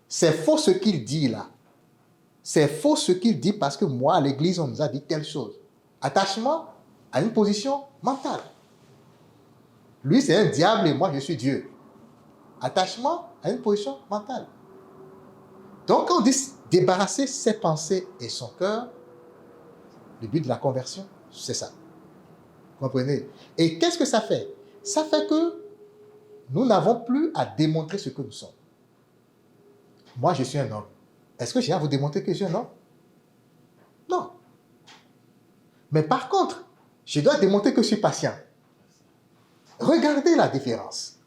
C'est faux ce qu'il dit là. C'est faux ce qu'il dit parce que moi, à l'église, on nous a dit telle chose. Attachement à une position mentale. Lui, c'est un diable et moi, je suis Dieu. Attachement à une position mentale. Donc, quand on dit débarrasser ses pensées et son cœur, le but de la conversion, c'est ça. Vous comprenez? Et qu'est-ce que ça fait? Ça fait que nous n'avons plus à démontrer ce que nous sommes. Moi, je suis un homme. Est-ce que j'ai à vous démontrer que je suis un homme? Non. Mais par contre, je dois démontrer que je suis patient. Regardez la différence.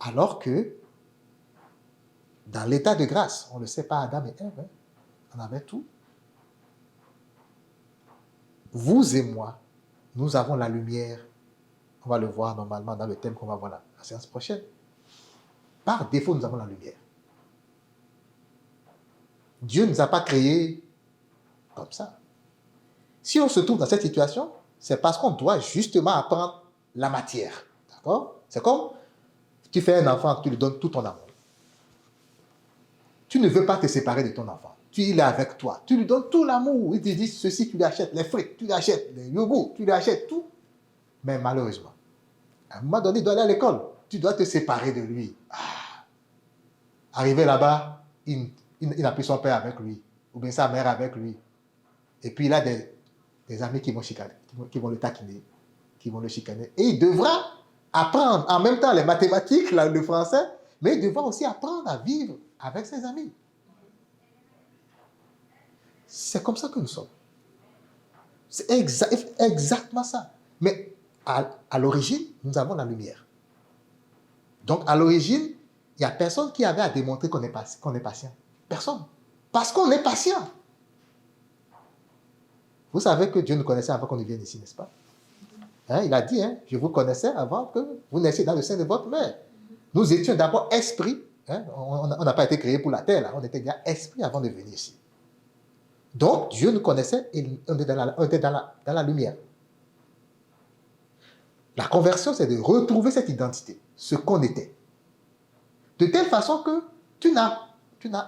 Alors que, dans l'état de grâce, on ne le sait pas, Adam et Ève, hein, on avait tout. Vous et moi, nous avons la lumière. On va le voir normalement dans le thème qu'on va voir la séance prochaine. Par défaut, nous avons la lumière. Dieu ne nous a pas créés comme ça. Si on se trouve dans cette situation, c'est parce qu'on doit justement apprendre la matière. D'accord? C'est comme tu fais un enfant, tu lui donnes tout ton amour. Tu ne veux pas te séparer de ton enfant. Il est avec toi. Tu lui donnes tout l'amour. Il te dit ceci, tu lui achètes les frites, tu lui achètes les yogourts, tu lui achètes tout. Mais malheureusement, à un moment donné, il doit aller à l'école. Tu dois te séparer de lui. Arrivé là-bas, il n'a plus son père avec lui, ou bien sa mère avec lui. Et puis il a des amis qui vont chicaner, qui vont le taquiner, qui vont le chicaner. Et il devra apprendre en même temps les mathématiques, le français, mais il devra aussi apprendre à vivre avec ses amis. C'est comme ça que nous sommes. C'est exactement ça. Mais à l'origine, nous avons la lumière. Donc à l'origine, il n'y a personne qui avait à démontrer qu'on est patient. Personne. Parce qu'on est patient. Vous savez que Dieu nous connaissait avant qu'on ne vienne ici, n'est-ce pas? Hein, il a dit, hein, je vous connaissais avant que vous naissiez dans le sein de votre mère. Nous étions d'abord esprits. Hein, on n'a pas été créés pour la terre, là. On était déjà esprits avant de venir ici. Donc, Dieu nous connaissait et on était dans la lumière. La conversion, c'est de retrouver cette identité, ce qu'on était. De telle façon que tu n'as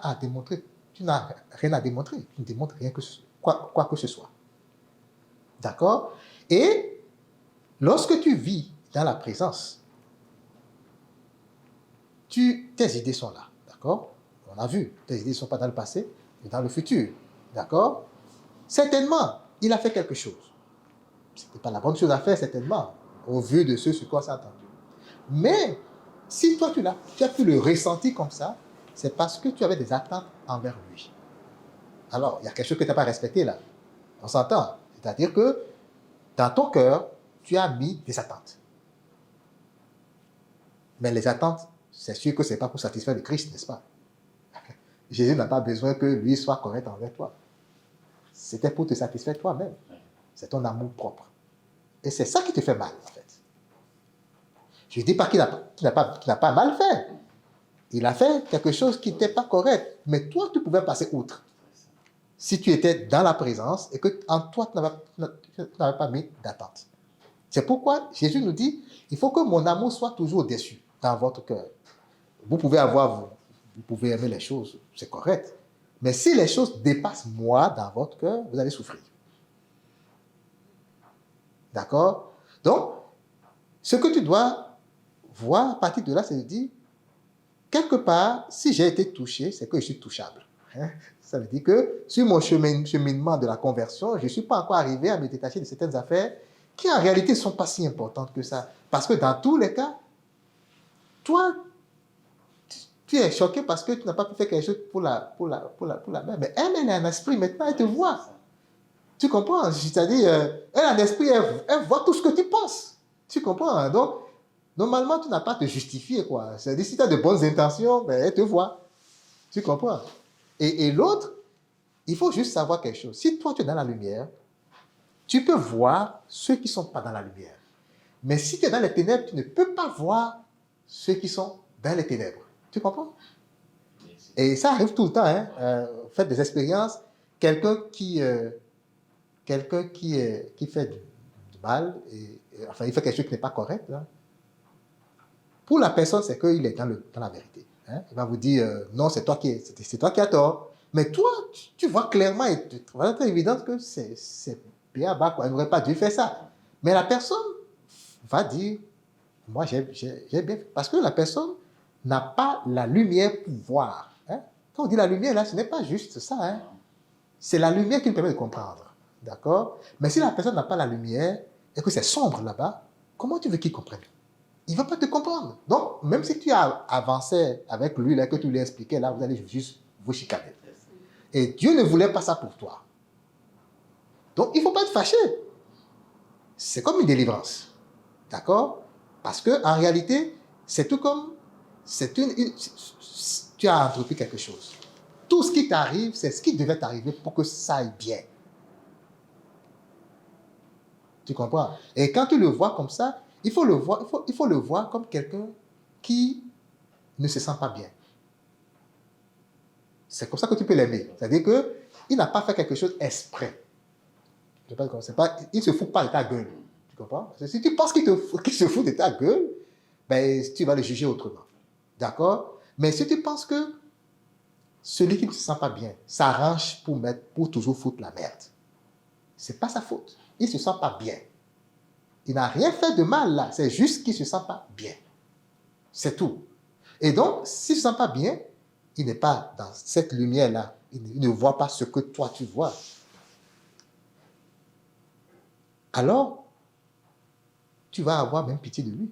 à démontrer, tu n'as rien à démontrer, tu ne démontres rien quoi que ce soit. D'accord? Et lorsque tu vis dans la présence, tes idées sont là. D'accord? On a vu, tes idées ne sont pas dans le passé, mais dans le futur. D'accord? Certainement, il a fait quelque chose. Ce n'était pas la bonne chose à faire, certainement, au vu de ce sur quoi on s'est entendu. Mais, si toi, tu as pu le ressentir comme ça, c'est parce que tu avais des attentes envers lui. Alors, il y a quelque chose que tu n'as pas respecté là. On s'entend. C'est-à-dire que, dans ton cœur, tu as mis des attentes. Mais les attentes, c'est sûr que ce n'est pas pour satisfaire le Christ, n'est-ce pas? Jésus n'a pas besoin que lui soit correct envers toi. C'était pour te satisfaire toi-même. C'est ton amour propre. Et c'est ça qui te fait mal, en fait. Je ne dis pas qu'il n'a pas mal fait. Il a fait quelque chose qui n'était pas correct. Mais toi, tu pouvais passer outre. Si tu étais dans la présence et que en toi, tu n'avais pas mis d'attente. C'est pourquoi Jésus nous dit, il faut que mon amour soit toujours déçu dans votre cœur. Vous pouvez aimer les choses, c'est correct. Mais si les choses dépassent moi dans votre cœur, vous allez souffrir. D'accord? Donc, ce que tu dois voir à partir de là, c'est de dire, quelque part, si j'ai été touché, c'est que je suis touchable. Hein? Ça veut dire que sur mon cheminement de la conversion, je ne suis pas encore arrivé à me détacher de certaines affaires qui en réalité ne sont pas si importantes que ça. Parce que dans tous les cas, toi, tu es choqué parce que tu n'as pas pu faire quelque chose pour la mère. Mais elle est un esprit, maintenant elle te voit. Tu comprends? C'est-à-dire, elle a un esprit, elle voit tout ce que tu penses. Tu comprends? Donc, normalement, tu n'as pas à te justifier, quoi. C'est-à-dire, si tu as de bonnes intentions, ben, elle te voit. Tu comprends? Et l'autre, il faut juste savoir quelque chose. Si toi, tu es dans la lumière, tu peux voir ceux qui ne sont pas dans la lumière. Mais si tu es dans les ténèbres, tu ne peux pas voir ceux qui sont dans les ténèbres. Tu comprends? Et ça arrive tout le temps. Hein? Faites des expériences. Quelqu'un qui fait du mal, enfin, il fait quelque chose qui n'est pas correct. Là. Pour la personne, c'est qu'il est dans la vérité. Hein? Il va vous dire, non, c'est toi qui as tort. Mais toi, tu vois clairement, et c'est vraiment évident que c'est bien bas, quoi. Il n'aurait pas dû faire ça. Mais la personne va dire, moi, j'ai bien fait. Parce que la personne n'a pas la lumière pour voir. Hein? Quand on dit la lumière, là, ce n'est pas juste ça. Hein? C'est la lumière qui nous permet de comprendre. D'accord? Mais si la personne n'a pas la lumière et que c'est sombre là-bas, comment tu veux qu'il comprenne? Il ne va pas te comprendre. Donc, même si tu as avancé avec lui, là, que tu lui expliquais, là, vous allez juste vous chicaner. Et Dieu ne voulait pas ça pour toi. Donc, il ne faut pas être fâché. C'est comme une délivrance. D'accord? Parce qu'en réalité, c'est tout comme tu as entrepris quelque chose. Tout ce qui t'arrive, c'est ce qui devait t'arriver pour que ça aille bien. Tu comprends? Et quand tu le vois comme ça, il faut le voir comme quelqu'un qui ne se sent pas bien. C'est comme ça que tu peux l'aimer. C'est-à-dire qu'il n'a pas fait quelque chose exprès. Il ne se fout pas de ta gueule. Tu comprends? Parce que si tu penses qu'il se fout de ta gueule, ben, tu vas le juger autrement. D'accord? Mais si tu penses que celui qui ne se sent pas bien s'arrange pour toujours foutre la merde, ce n'est pas sa faute. Il ne se sent pas bien. Il n'a rien fait de mal là. C'est juste qu'il ne se sent pas bien. C'est tout. Et donc, s'il ne se sent pas bien, il n'est pas dans cette lumière-là. Il ne voit pas ce que toi tu vois. Alors, tu vas avoir même pitié de lui.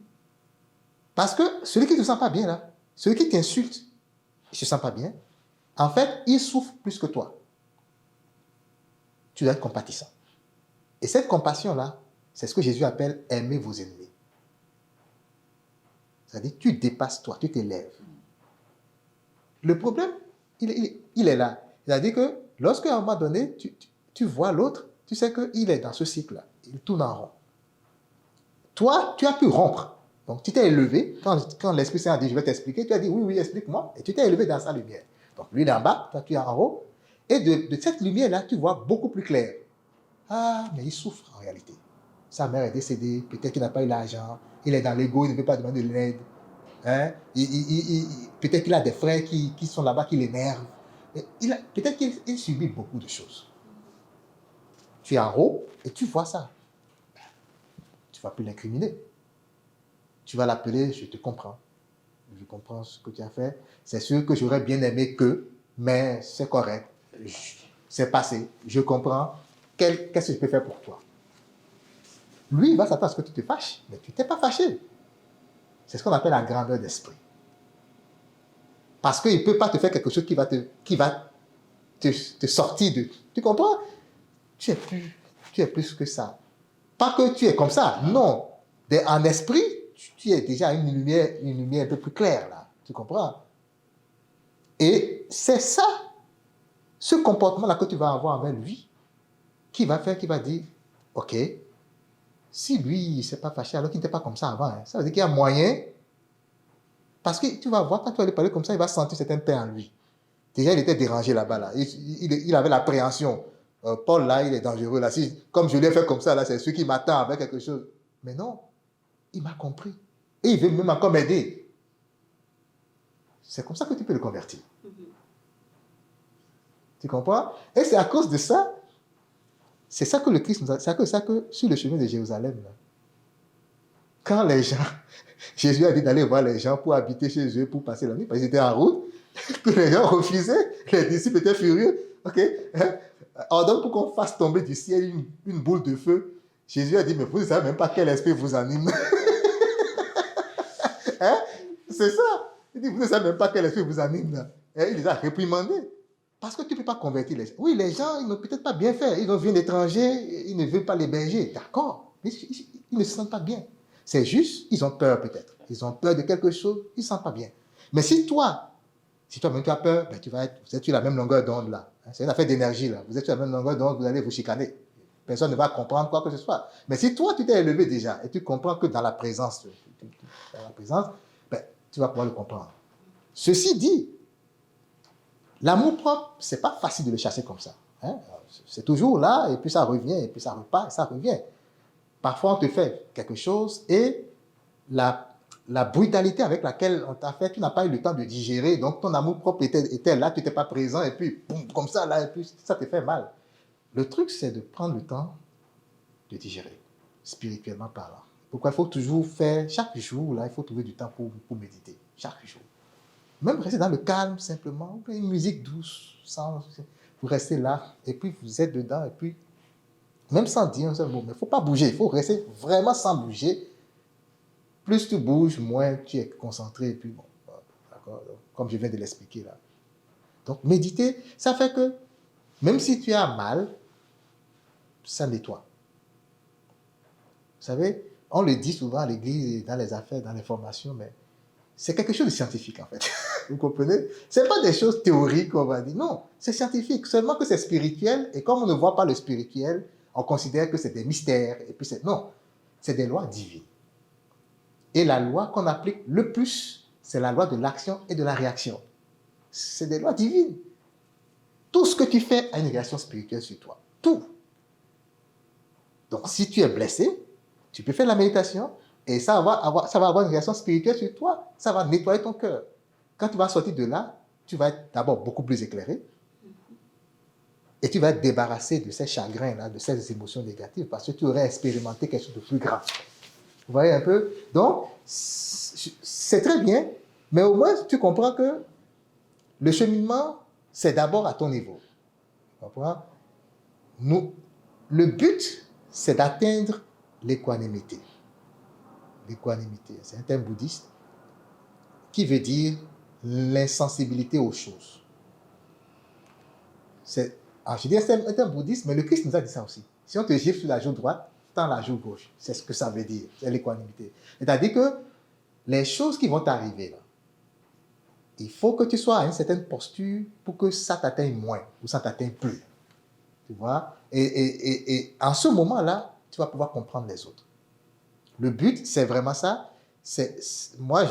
Parce que celui qui ne se sent pas bien là, celui qui t'insulte, il ne se sent pas bien. En fait, il souffre plus que toi. Tu dois être compatissant. Et cette compassion-là, c'est ce que Jésus appelle aimer vos ennemis. C'est-à-dire, tu dépasses toi, tu t'élèves. Le problème, il est là. C'est-à-dire que lorsqu'à un moment donné, tu vois l'autre, tu sais qu'il est dans ce cycle-là. Il tourne en rond. Toi, tu as pu rompre. Donc, tu t'es élevé. Quand l'Esprit Saint a dit, je vais t'expliquer, tu as dit, oui, oui, explique-moi. Et tu t'es élevé dans sa lumière. Donc, lui, il est en bas, toi, tu es en haut. Et de cette lumière-là, tu vois beaucoup plus clair. Ah, mais il souffre en réalité. Sa mère est décédée, peut-être qu'il n'a pas eu l'argent, il est dans l'ego, il ne veut pas demander de l'aide. Hein? Peut-être qu'il a des frères qui sont là-bas, qui l'énervent. Peut-être qu'il subit beaucoup de choses. Tu es en haut et tu vois ça. Tu ne vas plus l'incriminer. Tu vas l'appeler, je te comprends. Je comprends ce que tu as fait. C'est sûr que j'aurais bien aimé que, mais c'est correct. C'est passé. Je comprends. Qu'est-ce que je peux faire pour toi? Lui, il va s'attendre à ce que tu te fâches, mais tu ne t'es pas fâché. C'est ce qu'on appelle la grandeur d'esprit. Parce qu'il ne peut pas te faire quelque chose qui va te sortir de... Tu comprends? Tu es plus que ça. Pas que tu es comme ça, non. En esprit, tu es déjà une lumière un peu plus claire, là. Tu comprends? Et c'est ça, ce comportement-là que tu vas avoir envers lui, qui va dire, ok, si lui, il ne s'est pas fâché alors qu'il n'était pas comme ça avant, hein, ça veut dire qu'il y a moyen, parce que tu vas voir, quand tu vas lui parler comme ça, il va sentir certaines paix en lui. Déjà, il était dérangé là-bas, là. Il avait l'appréhension. Paul, là, il est dangereux, là. Comme je l'ai fait comme ça, là, c'est celui qui m'attend avec quelque chose. Mais non, il m'a compris. Et il veut même encore m'aider. C'est comme ça que tu peux le convertir. Tu comprends? Et c'est à cause de ça, c'est ça que le Christ nous a... C'est ça que sur le chemin de Jérusalem, là, quand les gens... Jésus a dit d'aller voir les gens pour habiter chez eux, pour passer la nuit, parce qu'ils étaient en route, que les gens refusaient, les disciples étaient furieux. Ok, ordonne pour qu'on fasse tomber du ciel une boule de feu. Jésus a dit, mais vous ne savez même pas quel esprit vous anime. Hein? C'est ça. Il dit, vous ne savez même pas quel esprit vous anime. Là. Et il les a réprimandés. Parce que tu ne peux pas convertir les gens. Oui, les gens, ils n'ont peut-être pas bien fait. Ils ont vu un étranger, ils ne veulent pas l'héberger. D'accord. Mais ils ne se sentent pas bien. C'est juste, ils ont peur peut-être. Ils ont peur de quelque chose, ils ne se sentent pas bien. Mais si toi-même tu as peur, ben vous êtes sur la même longueur d'onde là. C'est une affaire d'énergie là. Vous êtes sur la même longueur d'onde, vous allez vous chicaner. Personne ne va comprendre quoi que ce soit. Mais si toi, tu t'es élevé déjà et tu comprends que dans la présence, ben, tu vas pouvoir le comprendre. Ceci dit, l'amour-propre, ce n'est pas facile de le chasser comme ça. Hein? C'est toujours là, et puis ça revient, et puis ça repart, et ça revient. Parfois, on te fait quelque chose, et la brutalité avec laquelle on t'a fait, tu n'as pas eu le temps de digérer, donc ton amour-propre était là, tu n'étais pas présent, et puis, boum, comme ça, là, et puis ça te fait mal. Le truc, c'est de prendre le temps de digérer, spirituellement parlant. Pourquoi il faut toujours faire, chaque jour, là, il faut trouver du temps pour méditer, chaque jour. Même rester dans le calme, simplement, une musique douce, vous restez là, et puis vous êtes dedans, et puis, même sans dire un seul mot, mais il ne faut pas bouger, il faut rester vraiment sans bouger. Plus tu bouges, moins tu es concentré, et puis bon, d'accord, comme je viens de l'expliquer là. Donc, méditer, ça fait que, même si tu as mal, ça nettoie. Vous savez, on le dit souvent à l'église, dans les affaires, dans les formations, mais c'est quelque chose de scientifique, en fait. Vous comprenez? Ce n'est pas des choses théoriques, on va dire. Non, c'est scientifique. Seulement que c'est spirituel. Et comme on ne voit pas le spirituel, on considère que c'est des mystères. Et puis non, c'est des lois divines. Et la loi qu'on applique le plus, c'est la loi de l'action et de la réaction. C'est des lois divines. Tout ce que tu fais a une réaction spirituelle sur toi. Tout. Donc, si tu es blessé, tu peux faire la méditation et ça va avoir une réaction spirituelle sur toi. Ça va nettoyer ton cœur. Quand tu vas sortir de là, tu vas être d'abord beaucoup plus éclairé et tu vas être débarrassé de ces chagrins-là, de ces émotions négatives parce que tu aurais expérimenté quelque chose de plus grave. Vous voyez un peu? Donc, c'est très bien, mais au moins, tu comprends que le cheminement, c'est d'abord à ton niveau. Tu comprends? Le but, c'est d'atteindre l'équanimité. L'équanimité, c'est un terme bouddhiste qui veut dire l'insensibilité aux choses. Je dis c'est un terme bouddhiste, mais le Christ nous a dit ça aussi. Si on te gifle sur la joue droite, tends la joue gauche. C'est ce que ça veut dire, c'est l'équanimité. C'est-à-dire que les choses qui vont t'arriver là, il faut que tu sois à une certaine posture pour que ça t'atteigne moins ou ça t'atteigne plus. Tu vois? Et en ce moment-là, tu vas pouvoir comprendre les autres. Le but, c'est vraiment ça. Moi,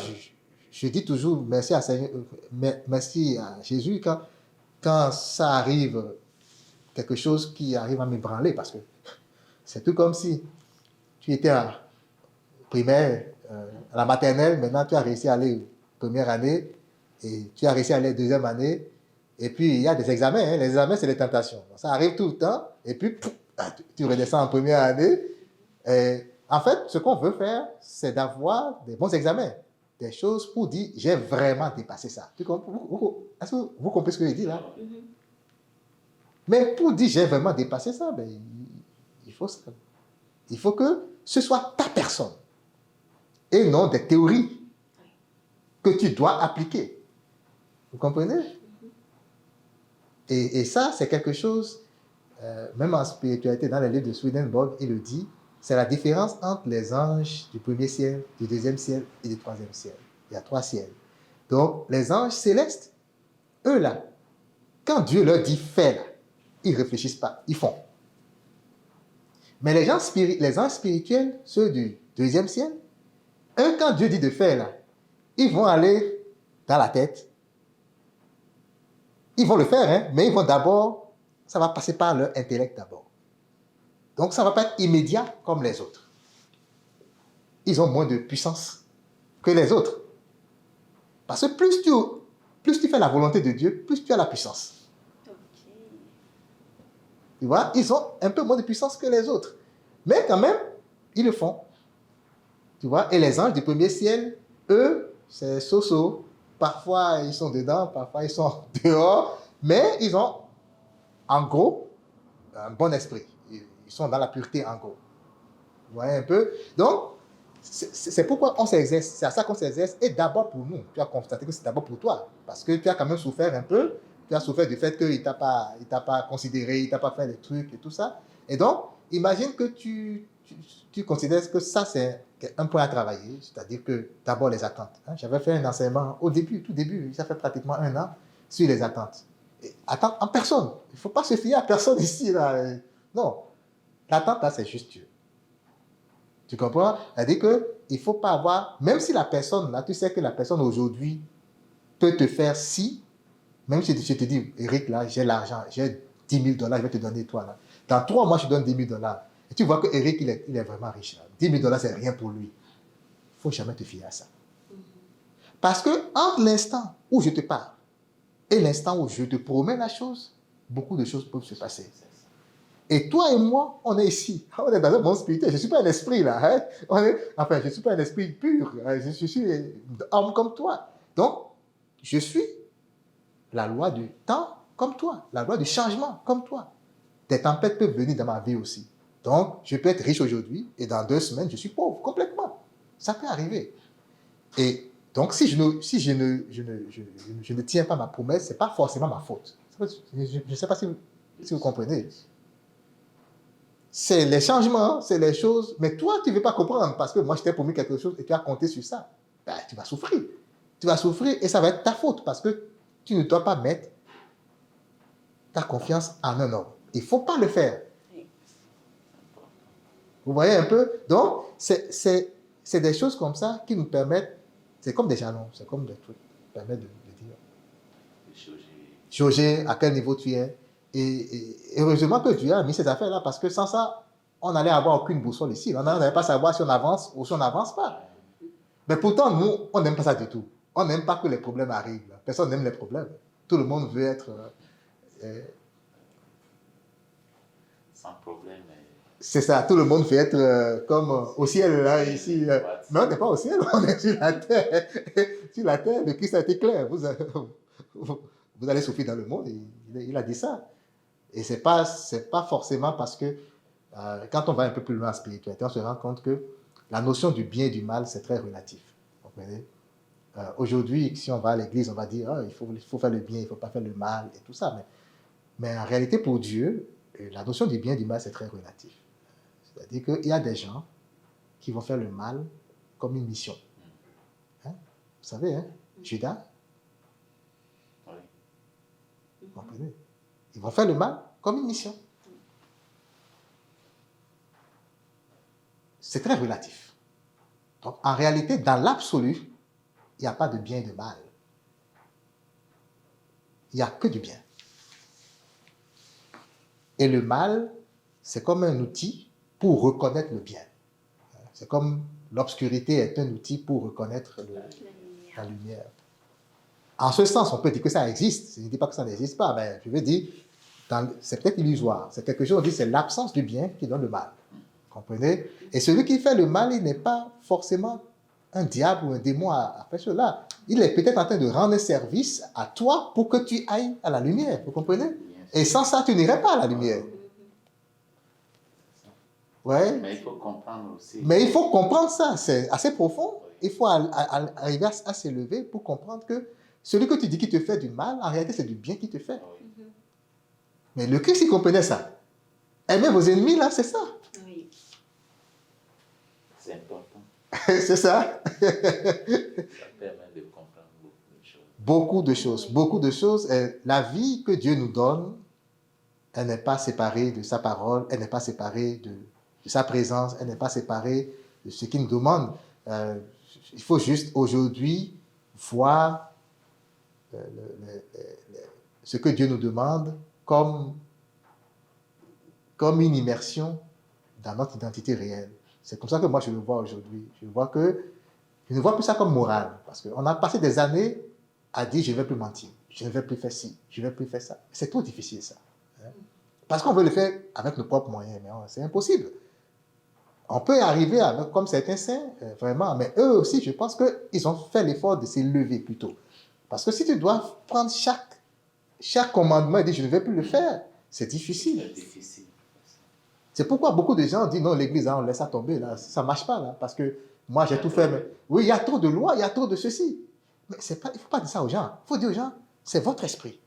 je dis toujours merci à Jésus quand ça arrive, quelque chose qui arrive à m'ébranler, parce que c'est tout comme si tu étais à primaire, à la maternelle, maintenant tu as réussi à aller première année, et tu as réussi à aller deuxième année, et puis il y a des examens, hein. Les examens, c'est les tentations. Ça arrive tout le temps, et puis tu redescends en première année. En fait, ce qu'on veut faire, c'est d'avoir des bons examens, des choses pour dire, j'ai vraiment dépassé ça. Est-ce que vous comprenez ce que je dis là? Mais pour dire, j'ai vraiment dépassé ça, ben, il faut ça. Il faut que ce soit ta personne, et non des théories que tu dois appliquer. Vous comprenez? Et ça, c'est quelque chose, même en spiritualité, dans les livres de Swedenborg, il le dit, c'est la différence entre les anges du premier ciel, du deuxième ciel et du troisième ciel. Il y a 3 ciels. Donc, les anges célestes, eux là, quand Dieu leur dit fais là, ils ne réfléchissent pas, ils font. Mais les anges spirituels, ceux du deuxième ciel, eux, quand Dieu dit de faire là, ils vont aller dans la tête. Ils vont le faire, hein, mais ils vont d'abord, ça va passer par leur intellect d'abord. Donc, ça ne va pas être immédiat comme les autres. Ils ont moins de puissance que les autres. Parce que plus tu fais la volonté de Dieu, plus tu as la puissance. Tu vois, ils ont un peu moins de puissance que les autres. Mais quand même, ils le font. Tu vois, et les anges du premier ciel, eux, c'est so-so. Parfois, ils sont dedans, parfois, ils sont dehors. Mais ils ont, en gros, un bon esprit. Ils sont dans la pureté, en gros. Vous voyez un peu? Donc, c'est pourquoi on s'exerce. C'est à ça qu'on s'exerce. Et d'abord pour nous. Tu as constaté que c'est d'abord pour toi. Parce que tu as quand même souffert un peu. Tu as souffert du fait qu'il ne t'a pas considéré, il ne t'a pas fait des trucs et tout ça. Et donc, imagine que tu considères que ça, c'est un point à travailler. C'est-à-dire que d'abord les attentes. Hein. J'avais fait un enseignement au début, tout début. Ça fait pratiquement 1 an sur les attentes. Et attentes en personne. Il ne faut pas se fier à personne ici. Là. Non. L'attente, là, c'est juste Dieu. Tu comprends? C'est-à-dire qu'il ne faut pas avoir, même si la personne, là, tu sais que la personne aujourd'hui peut te faire si, même si je te dis, Eric, là, j'ai l'argent, j'ai $10 000, je vais te donner toi, là. Dans 3 mois, je te donne $10 000. Et tu vois que Eric, il est vraiment riche, là. $10 000, c'est rien pour lui. Il ne faut jamais te fier à ça. Parce que entre l'instant où je te parle et l'instant où je te promets la chose, beaucoup de choses peuvent se passer. Et toi et moi, on est ici. On est dans un monde spirituel. Je ne suis pas un esprit là. Hein? Je ne suis pas un esprit pur. Je suis un homme comme toi. Donc, je suis la loi du temps comme toi. La loi du changement comme toi. Des tempêtes peuvent venir dans ma vie aussi. Donc, je peux être riche aujourd'hui et dans 2 semaines, je suis pauvre complètement. Ça peut arriver. Et donc, si je ne tiens pas ma promesse, ce n'est pas forcément ma faute. Je ne sais pas si vous comprenez. C'est les changements, c'est les choses. Mais toi, tu ne veux pas comprendre parce que moi, je t'ai promis quelque chose et tu as compté sur ça. Ben, tu vas souffrir. tu vas souffrir et ça va être ta faute parce que tu ne dois pas mettre ta confiance en un homme. Il ne faut pas le faire. Vous voyez un peu? Donc, c'est des choses comme ça qui nous permettent, c'est comme des jalons, c'est comme des trucs qui permettent de dire, jauger à quel niveau tu es. Et heureusement que Dieu a mis ces affaires-là parce que sans ça, on n'allait avoir aucune boussole ici. On n'allait pas savoir si on avance ou si on n'avance pas. Mais pourtant, nous, on n'aime pas ça du tout. On n'aime pas que les problèmes arrivent. Personne n'aime les problèmes. Tout le monde veut être... sans problème. C'est ça, tout le monde veut être comme au ciel, là, ici. Mais on n'est pas au ciel, on est sur la terre. Sur la terre, le Christ a été clair. Vous allez souffrir dans le monde, il a dit ça. Et c'est pas forcément parce que quand on va un peu plus loin en spiritualité, on se rend compte que la notion du bien et du mal, c'est très relatif. Vous comprenez? Aujourd'hui, si on va à l'église, on va dire il faut faire le bien, il ne faut pas faire le mal et tout ça. Mais en réalité, pour Dieu, la notion du bien et du mal, c'est très relatif. C'est-à-dire qu'il y a des gens qui vont faire le mal comme une mission. Hein? Vous savez, hein? Judas. Oui. Vous comprenez? Ils vont faire le mal comme une mission. C'est très relatif. Donc, en réalité, dans l'absolu, il n'y a pas de bien et de mal. Il n'y a que du bien. Et le mal, c'est comme un outil pour reconnaître le bien. C'est comme l'obscurité est un outil pour reconnaître la lumière. En ce sens, on peut dire que ça existe. Je ne dis pas que ça n'existe pas, mais je veux dire, c'est peut-être illusoire. C'est quelque chose, on dit, c'est l'absence du bien qui donne le mal. Vous comprenez? Et celui qui fait le mal, il n'est pas forcément un diable ou un démon à faire cela. Il est peut-être en train de rendre un service à toi pour que tu ailles à la lumière. Vous comprenez? Et sans ça, tu n'irais pas à la lumière. Ouais. Mais il faut comprendre aussi. Mais il faut comprendre ça, c'est assez profond. Il faut arriver à s'élever pour comprendre que celui que tu dis qui te fait du mal, en réalité, c'est du bien qui te fait. Mais le Christ, il comprenait ça. Aimer vos ennemis, là, c'est ça. Oui. C'est important. C'est ça. Ça permet de comprendre beaucoup de choses. Beaucoup de choses. Et la vie que Dieu nous donne, elle n'est pas séparée de sa parole, elle n'est pas séparée de sa présence, elle n'est pas séparée de ce qu'il nous demande. Il faut juste aujourd'hui voir ce que Dieu nous demande comme une immersion dans notre identité réelle. C'est comme ça que moi je le vois aujourd'hui. Je ne vois plus ça comme morale, parce qu'on a passé des années à dire je ne vais plus mentir, je ne vais plus faire ci, je ne vais plus faire ça. C'est trop difficile ça. Parce qu'on veut le faire avec nos propres moyens, mais c'est impossible. On peut arriver comme certains saints, vraiment, mais eux aussi, je pense qu'ils ont fait l'effort de s'élever plutôt. Parce que si tu dois prendre chaque commandement et dire je ne vais plus le faire, c'est difficile. C'est difficile. C'est pourquoi beaucoup de gens disent non, l'église, on laisse ça tomber, là, ça ne marche pas, là, parce que moi j'ai tout fait. Mais... Oui, il y a trop de lois, il y a trop de ceci. Mais il ne faut pas dire ça aux gens. Il faut dire aux gens, c'est votre esprit.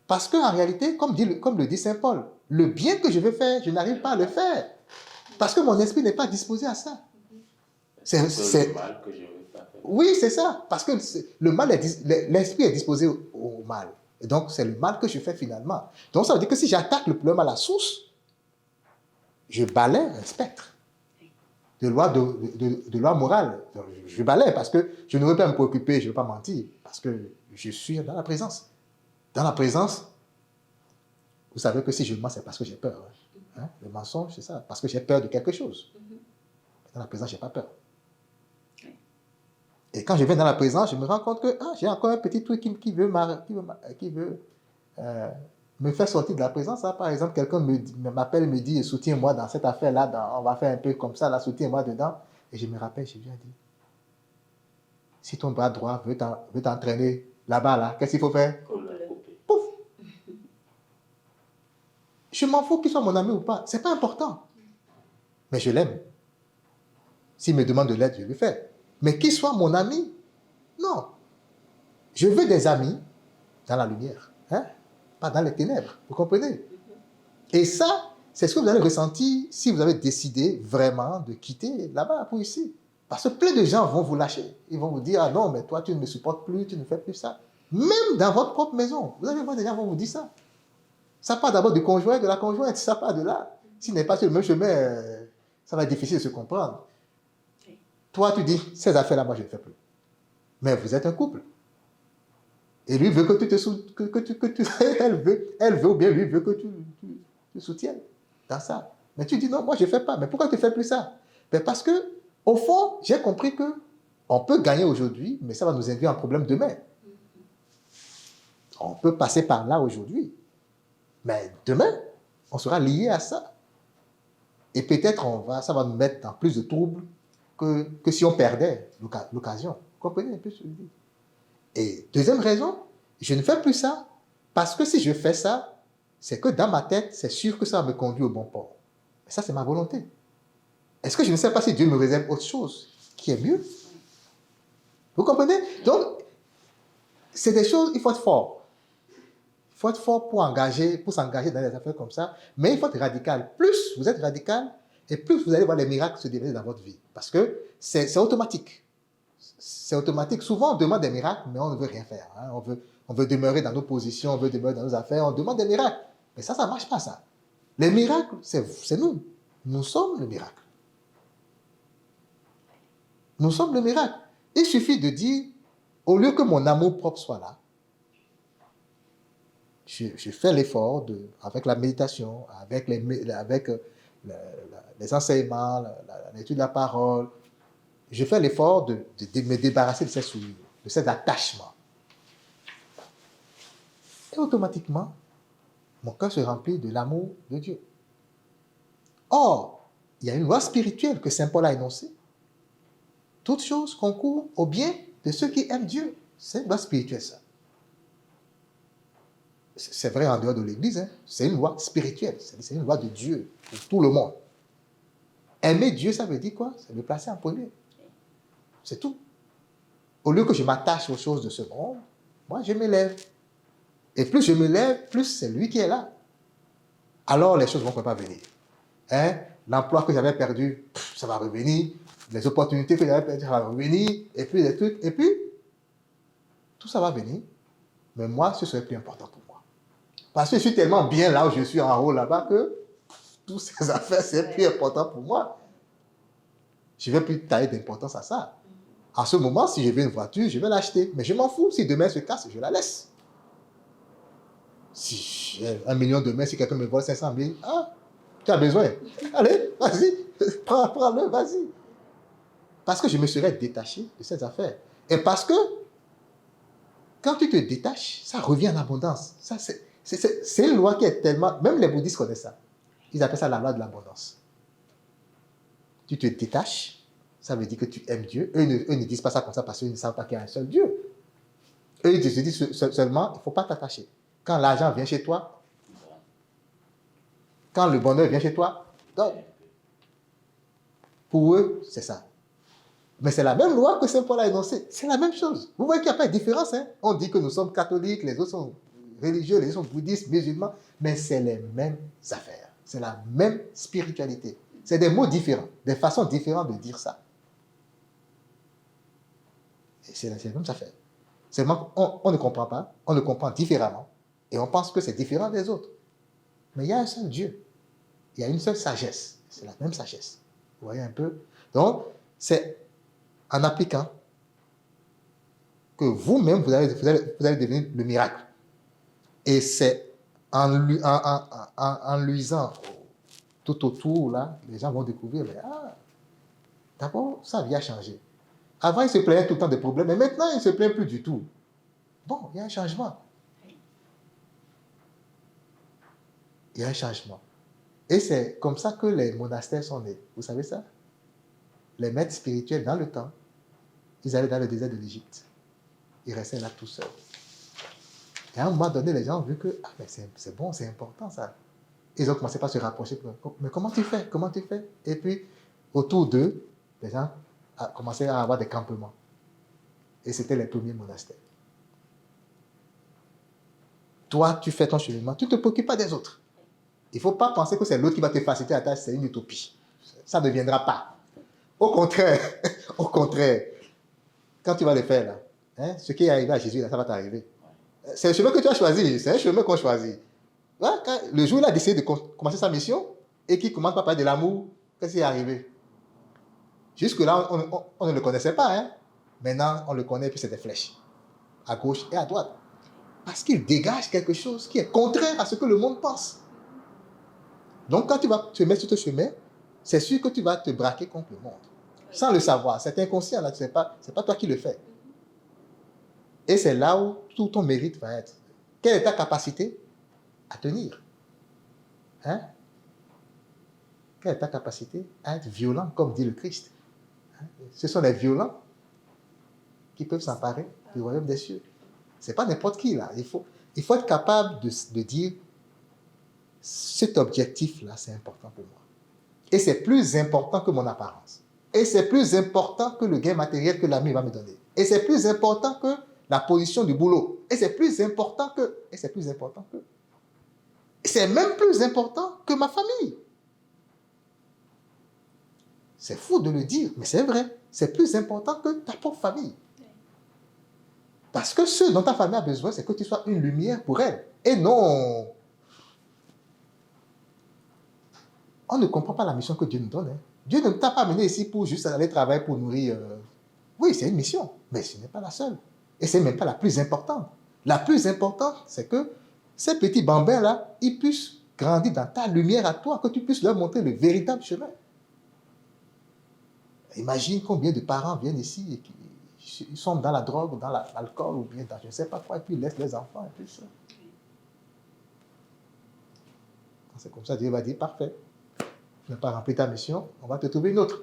Parce qu'en réalité, comme le dit Saint Paul, le bien que je veux faire, je n'arrive pas à le faire. Parce que mon esprit n'est pas disposé à ça. C'est le mal que je veux pas faire. Oui, c'est ça. Parce que le mal, l'esprit est disposé au mal. Et donc, c'est le mal que je fais finalement. Donc, ça veut dire que si j'attaque le problème à la source, je balaie un spectre de loi morale. Donc, je balaie parce que je ne veux pas me préoccuper, je ne veux pas mentir, parce que je suis dans la présence. Dans la présence, vous savez que si je mens, c'est parce que j'ai peur. Hein? Le mensonge, c'est ça, parce que j'ai peur de quelque chose. Dans la présence, je n'ai pas peur. Et quand je viens dans la présence, je me rends compte que j'ai encore un petit truc qui veut me faire sortir de la présence. Hein. Par exemple, quelqu'un m'appelle, me dit, soutiens-moi dans cette affaire-là, on va faire un peu comme ça, là, soutiens-moi dedans. Et je me rappelle, je viens dire, si ton bras droit veut t'entraîner là-bas, là, qu'est-ce qu'il faut faire? Pouf! Je m'en fous qu'il soit mon ami ou pas, c'est pas important. Mais je l'aime. S'il me demande de l'aide, je le fais. Mais qu'il soit mon ami, non. Je veux des amis dans la lumière, hein? Pas dans les ténèbres, vous comprenez? Et ça, c'est ce que vous allez ressentir si vous avez décidé vraiment de quitter là-bas pour ici. Parce que plein de gens vont vous lâcher. Ils vont vous dire, ah non, mais toi, tu ne me supportes plus, tu ne fais plus ça. Même dans votre propre maison, vous allez voir des gens vont vous dire ça. Ça part d'abord du conjoint, de la conjointe, ça part de là. S'il n'est pas sur le même chemin, ça va être difficile de se comprendre. Toi, tu dis, ces affaires-là, moi, je ne fais plus. Mais vous êtes un couple. Et lui veut que tu elle veut ou bien lui veut que tu soutiennes dans ça. Mais tu dis non, moi je ne fais pas. Mais pourquoi tu ne fais plus ça? Ben parce que, au fond, j'ai compris que on peut gagner aujourd'hui, mais ça va nous induire un problème demain. On peut passer par là aujourd'hui. Mais demain, on sera lié à ça. Et peut-être ça va nous mettre dans plus de troubles que si on perdait l'occasion. Vous comprenez un peu ce que je dis? Et deuxième raison, je ne fais plus ça parce que si je fais ça, c'est que dans ma tête, c'est sûr que ça va me conduire au bon port. Mais ça, c'est ma volonté. Est-ce que je ne sais pas si Dieu me réserve autre chose qui est mieux? Vous comprenez? Donc, c'est des choses, il faut être fort. Il faut être fort pour s'engager dans des affaires comme ça, mais il faut être radical. Plus vous êtes radical, et plus vous allez voir les miracles se déverser dans votre vie. Parce que c'est automatique. C'est automatique. Souvent, on demande des miracles, mais on ne veut rien faire. Hein. On veut demeurer dans nos positions, on veut demeurer dans nos affaires, on demande des miracles. Mais ça ne marche pas, ça. Les miracles, c'est nous. Nous sommes le miracle. Nous sommes le miracle. Il suffit de dire, au lieu que mon amour propre soit là, je fais l'effort, avec la méditation, avec les enseignements, l'étude de la parole, je fais l'effort de me débarrasser de ces souillures, de cet attachement. Et automatiquement, mon cœur se remplit de l'amour de Dieu. Or, il y a une loi spirituelle que Saint Paul a énoncée. Toutes choses concourent au bien de ceux qui aiment Dieu. C'est une loi spirituelle, ça. C'est vrai en dehors de l'Église, hein. C'est une loi spirituelle. C'est une loi de Dieu pour tout le monde. Aimer Dieu, ça veut dire quoi? C'est le placer en premier. C'est tout. Au lieu que je m'attache aux choses de ce monde, moi, je m'élève. Et plus je me lève, plus c'est lui qui est là. Alors, les choses vont pas venir. Hein? L'emploi que j'avais perdu, ça va revenir. Les opportunités que j'avais perdues, ça va revenir. Et puis, les trucs. Et puis, tout ça va venir. Mais moi, ce serait plus important pour moi. Parce que je suis tellement bien là où je suis en haut là-bas que toutes ces affaires, c'est plus important pour moi. Je ne vais plus tailler d'importance à ça. À ce moment, si je veux une voiture, je vais l'acheter. Mais je m'en fous. Si demain elle se casse, je la laisse. Si j'ai 1 million demain, si quelqu'un me vole 500 000, tu as besoin. Allez, vas-y, prends-le, vas-y. Parce que je me serais détaché de ces affaires. Et parce que, quand tu te détaches, ça revient en abondance. Ça, c'est une loi qui est tellement... Même les bouddhistes connaissent ça. Ils appellent ça la loi de l'abondance. Tu te détaches, ça veut dire que tu aimes Dieu. Eux ne disent pas ça comme ça parce qu'ils ne savent pas qu'il y a un seul Dieu. Eux, ils se disent seulement, il ne faut pas t'attacher. Quand l'argent vient chez toi, quand le bonheur vient chez toi, donne. Pour eux, c'est ça. Mais c'est la même loi que Saint Paul a énoncée. C'est la même chose. Vous voyez qu'il n'y a pas de différence. Hein? On dit que nous sommes catholiques, les autres sont religieux, les autres sont bouddhistes, musulmans, mais c'est les mêmes affaires. C'est la même spiritualité. C'est des mots différents, des façons différentes de dire ça. Et c'est les mêmes affaires. Seulement, on ne comprend pas, on le comprend différemment, et on pense que c'est différent des autres. Mais il y a un seul Dieu. Il y a une seule sagesse. C'est la même sagesse. Vous voyez un peu? Donc, c'est en appliquant que vous-même, vous allez devenir le miracle. Et c'est en luisant tout autour, là, les gens vont découvrir, mais d'abord, sa vie a changé. Avant, il se plaignait tout le temps des problèmes, mais maintenant, il ne se plaint plus du tout. Bon, il y a un changement. Il y a un changement. Et c'est comme ça que les monastères sont nés. Vous savez ça? Les maîtres spirituels, dans le temps, ils allaient dans le désert de l'Égypte. Ils restaient là tout seuls. Et à un moment donné, les gens ont vu que mais c'est bon, c'est important ça. Ils ont commencé par se rapprocher. Mais comment tu fais? Comment tu fais? Et puis, autour d'eux, les gens ont commencé à avoir des campements. Et c'était les premiers monastères. Toi, tu fais ton cheminement, tu ne te préoccupes pas des autres. Il ne faut pas penser que c'est l'autre qui va te faciliter la tâche, c'est une utopie. Ça ne viendra pas. Au contraire, au contraire, quand tu vas le faire là, hein, ce qui est arrivé à Jésus, là, ça va t'arriver. C'est le chemin que tu as choisi, c'est un chemin qu'on choisit. Voilà, le jour où il a décidé de commencer sa mission et qu'il commence par parler de l'amour, qu'est-ce qui est arrivé? Jusque-là, on ne le connaissait pas. Hein? Maintenant, on le connaît, puis c'est des flèches, à gauche et à droite. Parce qu'il dégage quelque chose qui est contraire à ce que le monde pense. Donc, quand tu vas te mettre sur ce chemin, c'est sûr que tu vas te braquer contre le monde. Sans le savoir. C'est inconscient, là. C'est pas toi qui le fais. Et c'est là où tout ton mérite va être. Quelle est ta capacité à tenir? Hein? Quelle est ta capacité à être violent, comme dit le Christ? Hein? Ce sont les violents qui peuvent s'emparer du royaume des cieux. Ce n'est pas n'importe qui, là. Il faut être capable de dire, cet objectif-là, c'est important pour moi. Et c'est plus important que mon apparence. Et c'est plus important que le gain matériel que l'ami va me donner. Et c'est plus important que la position du boulot. Et c'est plus important que... Et c'est plus important que... C'est même plus important que ma famille. C'est fou de le dire, mais c'est vrai. C'est plus important que ta propre famille. Parce que ce dont ta famille a besoin, c'est que tu sois une lumière pour elle. Et non... On ne comprend pas la mission que Dieu nous donne. Hein. Dieu ne t'a pas amené ici pour juste aller travailler pour nourrir... Oui, c'est une mission, mais ce n'est pas la seule. Et ce n'est même pas la plus importante. La plus importante, c'est que ces petits bambins-là, ils puissent grandir dans ta lumière à toi, que tu puisses leur montrer le véritable chemin. Imagine combien de parents viennent ici et ils sont dans la drogue, dans l'alcool, ou bien dans je ne sais pas quoi, et puis ils laissent les enfants, et puis ça. C'est comme ça, Dieu va dire, parfait. Tu n'as pas rempli ta mission, on va te trouver une autre.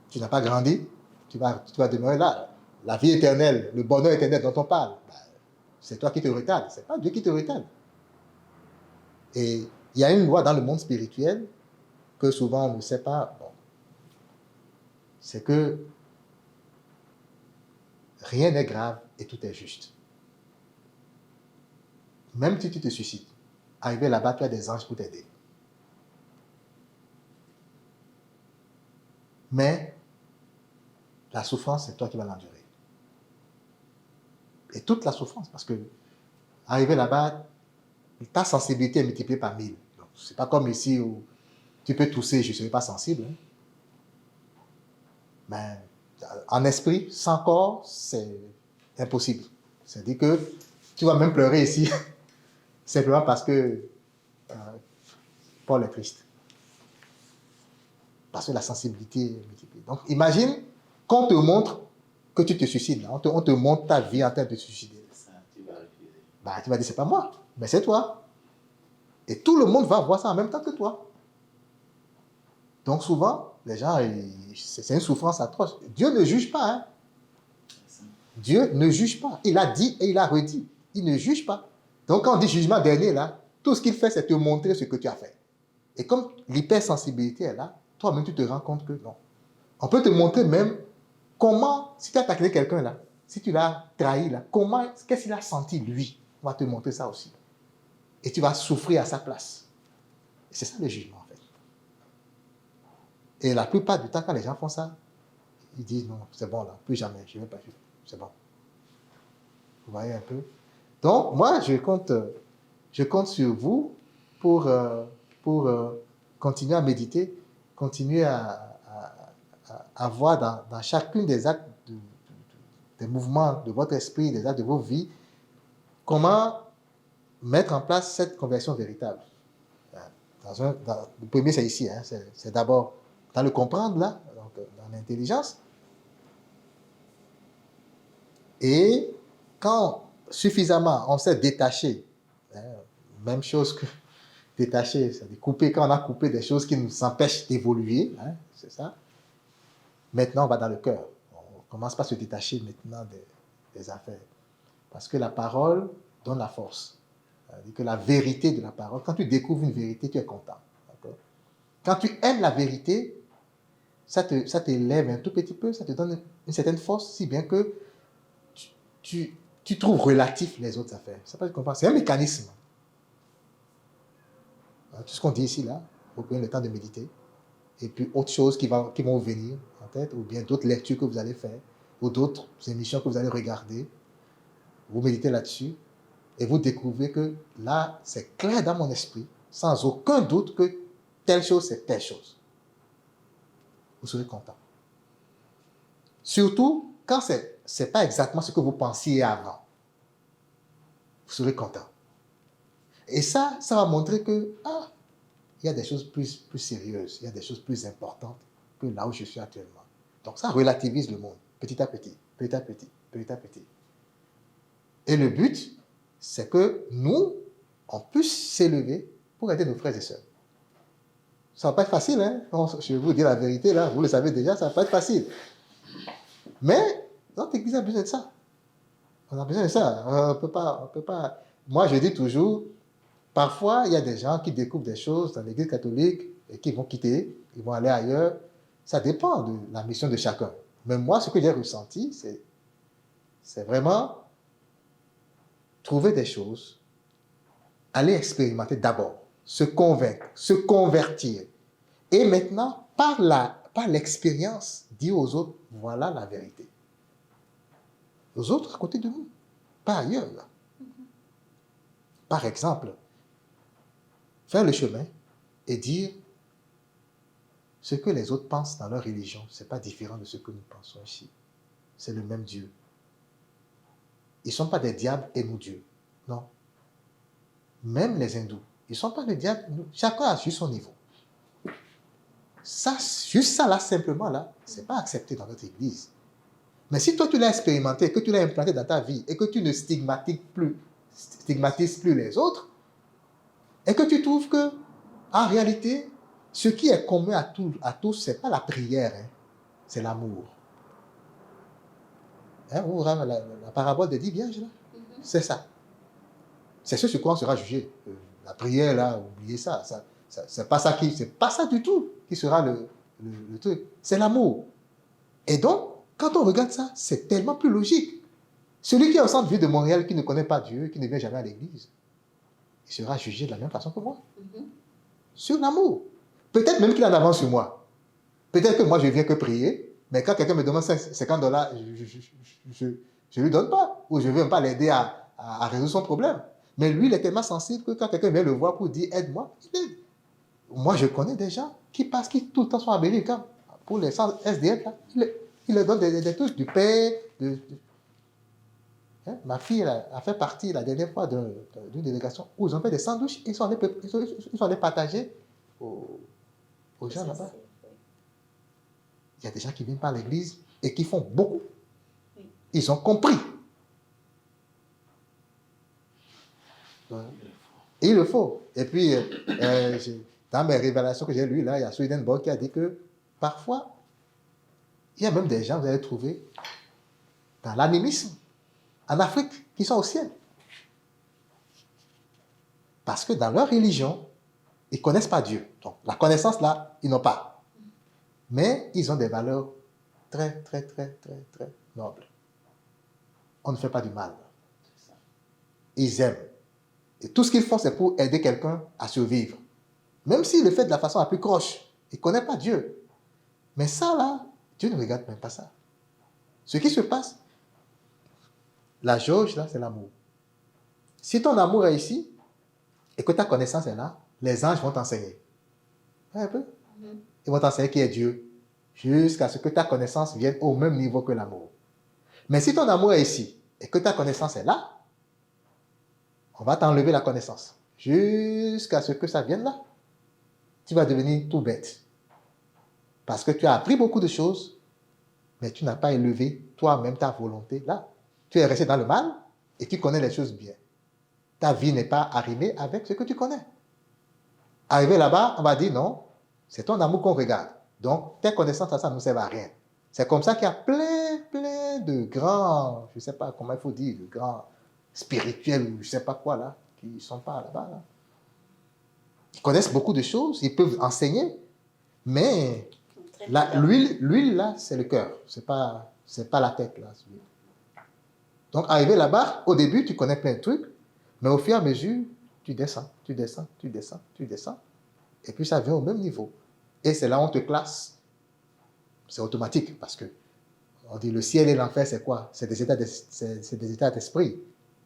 Tu n'as pas grandi, tu vas demeurer là. La vie éternelle, le bonheur éternel dont on parle, c'est toi qui te retardes, c'est pas Dieu qui te retarde. Et il y a une loi dans le monde spirituel que souvent on ne sait pas, bon, c'est que rien n'est grave et tout est juste. Même si tu te suicides, arrivé là-bas, tu as des anges pour t'aider. Mais la souffrance, c'est toi qui vas l'endurer. Et toute la souffrance, parce que arrivé là-bas, ta sensibilité est multipliée par 1000. Ce n'est pas comme ici où tu peux tousser, je ne serai pas sensible. Hein. Mais en esprit, sans corps, c'est impossible. C'est-à-dire que tu vas même pleurer ici, simplement parce que Paul est triste. Parce que la sensibilité est multipliée. Donc imagine qu'on te montre que tu te suicides. Là. On te montre ta vie en train de te suicider. Ça, tu vas refuser. Tu vas dire, c'est pas moi, mais c'est toi. Et tout le monde va voir ça en même temps que toi. Donc souvent, les gens, c'est une souffrance atroce. Dieu ne juge pas. Hein. Dieu ne juge pas. Il a dit et il a redit. Il ne juge pas. Donc quand on dit jugement dernier, là, tout ce qu'il fait, c'est te montrer ce que tu as fait. Et comme l'hypersensibilité est là, toi-même, tu te rends compte que non. On peut te montrer même comment, si tu as attaqué quelqu'un là, si tu l'as trahi là, qu'est-ce qu'il a senti lui. On va te montrer ça aussi. Et tu vas souffrir à sa place. Et c'est ça le jugement, en fait. Et la plupart du temps, quand les gens font ça, ils disent non, c'est bon là, plus jamais, je ne vais pas, c'est bon. Vous voyez un peu? Donc, moi, je compte sur vous pour continuer à méditer, continuer à voir dans chacun des actes, des mouvements de votre esprit, des actes de vos vies, comment mettre en place cette conversion véritable. Le premier, c'est ici, hein, c'est d'abord dans le comprendre, là, donc, dans l'intelligence. Et quand suffisamment on s'est détaché, hein, même chose que détacher, c'est-à-dire couper, quand on a coupé des choses qui nous empêchent d'évoluer, hein, c'est ça. Maintenant, on va dans le cœur. On commence pas à se détacher maintenant des affaires. Parce que la parole donne la force. C'est-à-dire que la vérité de la parole, quand tu découvres une vérité, tu es content. D'accord? Quand tu aimes la vérité, ça t'élève un tout petit peu, ça te donne une certaine force, si bien que tu trouves relatif les autres affaires. Ça peut comprendre. C'est un mécanisme. Tout ce qu'on dit ici, là, vous prenez le temps de méditer. et puis autre chose qui vont venir en tête, ou bien d'autres lectures que vous allez faire, ou d'autres émissions que vous allez regarder, vous méditez là-dessus, et vous découvrez que là, c'est clair dans mon esprit, sans aucun doute que telle chose, c'est telle chose. Vous serez content. Surtout quand ce n'est pas exactement ce que vous pensiez avant. Vous serez content. Et ça va montrer que, il y a des choses plus sérieuses, il y a des choses plus importantes que là où je suis actuellement. Donc ça relativise le monde, petit à petit, petit à petit, petit à petit. Et le but, c'est que nous, on puisse s'élever pour aider nos frères et sœurs. Ça ne va pas être facile, hein? Je vais vous dire la vérité, là, vous le savez déjà, ça ne va pas être facile. Mais notre Église a besoin de ça. On a besoin de ça. On peut pas. Moi, je dis toujours, parfois, il y a des gens qui découvrent des choses dans l'Église catholique et qui vont quitter, ils vont aller ailleurs. Ça dépend de la mission de chacun. Mais moi, ce que j'ai ressenti, c'est vraiment trouver des choses, aller expérimenter d'abord, se convaincre, se convertir. Et maintenant, par l'expérience, dire aux autres, voilà la vérité. Aux autres à côté de nous, pas ailleurs. Là. Par exemple, faire le chemin et dire ce que les autres pensent dans leur religion, ce n'est pas différent de ce que nous pensons ici. C'est le même Dieu. Ils ne sont pas des diables et nous Dieu. Non. Même les hindous, ils ne sont pas des diables. Chacun a su son niveau. Ça, juste ça là, simplement là, ce n'est pas accepté dans notre Église. Mais si toi tu l'as expérimenté, que tu l'as implanté dans ta vie et que tu ne stigmatises plus les autres, et que tu trouves que, en réalité, ce qui est commun à tous, ce n'est pas la prière, hein, c'est l'amour. Hein, vous vous rappelez la parabole des 10 vierges, là? C'est ça. C'est ce sur quoi on sera jugé. La prière, là, oubliez ça. C'est pas ça du tout qui sera le truc. C'est l'amour. Et donc, quand on regarde ça, c'est tellement plus logique. Celui qui est au centre-ville de Montréal, qui ne connaît pas Dieu, qui ne vient jamais à l'église, il sera jugé de la même façon que moi. Sur l'amour. Peut-être même qu'il en avance sur moi. Peut-être que moi, je viens que prier, mais quand quelqu'un me demande $50, je ne lui donne pas. Ou je ne veux même pas l'aider à résoudre son problème. Mais lui, il est tellement sensible que quand quelqu'un vient le voir pour dire « aide-moi », il aide. Moi, je connais des gens qui tout le temps sont abeillés. Pour les SDF, là, il leur donne des trucs, du pain. Hein? Ma fille a fait partie la dernière fois d'une délégation où ils ont fait des sandwichs. Ils sont allés partager aux gens là-bas. Il y a des gens qui viennent par l'église et qui font beaucoup. Ils ont compris. Et il le faut. Et puis, dans mes révélations que j'ai lues, là, il y a Swedenborg qui a dit que parfois, il y a même des gens, vous allez trouver, dans l'animisme, en Afrique, qui sont au ciel. Parce que dans leur religion, ils ne connaissent pas Dieu. Donc, la connaissance, là, ils n'ont pas. Mais ils ont des valeurs très, très, très, très, très nobles. On ne fait pas du mal. Ils aiment. Et tout ce qu'ils font, c'est pour aider quelqu'un à survivre. Même s'ils le font de la façon la plus croche. Ils ne connaissent pas Dieu. Mais ça, là, Dieu ne regarde même pas ça. Ce qui se passe, la jauge, là, c'est l'amour. Si ton amour est ici, et que ta connaissance est là, les anges vont t'enseigner. Un peu. Ils vont t'enseigner qui est Dieu, jusqu'à ce que ta connaissance vienne au même niveau que l'amour. Mais si ton amour est ici, et que ta connaissance est là, on va t'enlever la connaissance, jusqu'à ce que ça vienne là. Tu vas devenir tout bête. Parce que tu as appris beaucoup de choses, mais tu n'as pas élevé toi-même ta volonté là. Tu es resté dans le mal, et tu connais les choses bien. Ta vie n'est pas arrimée avec ce que tu connais. Arrivé là-bas, on va dire non, c'est ton amour qu'on regarde. Donc, tes connaissances, ça ne sert à rien. C'est comme ça qu'il y a plein de grands, je ne sais pas comment il faut dire, de grands spirituels ou je ne sais pas quoi là, qui ne sont pas là-bas. Là. Ils connaissent beaucoup de choses, ils peuvent enseigner, mais l'huile là, c'est le cœur, c'est pas la tête là. Donc, arrivé là-bas, au début, tu connais plein de trucs, mais au fur et à mesure, tu descends, et puis ça vient au même niveau. et c'est là où on te classe. C'est automatique parce que on dit le ciel et l'enfer, c'est quoi? C'est des états d'esprit.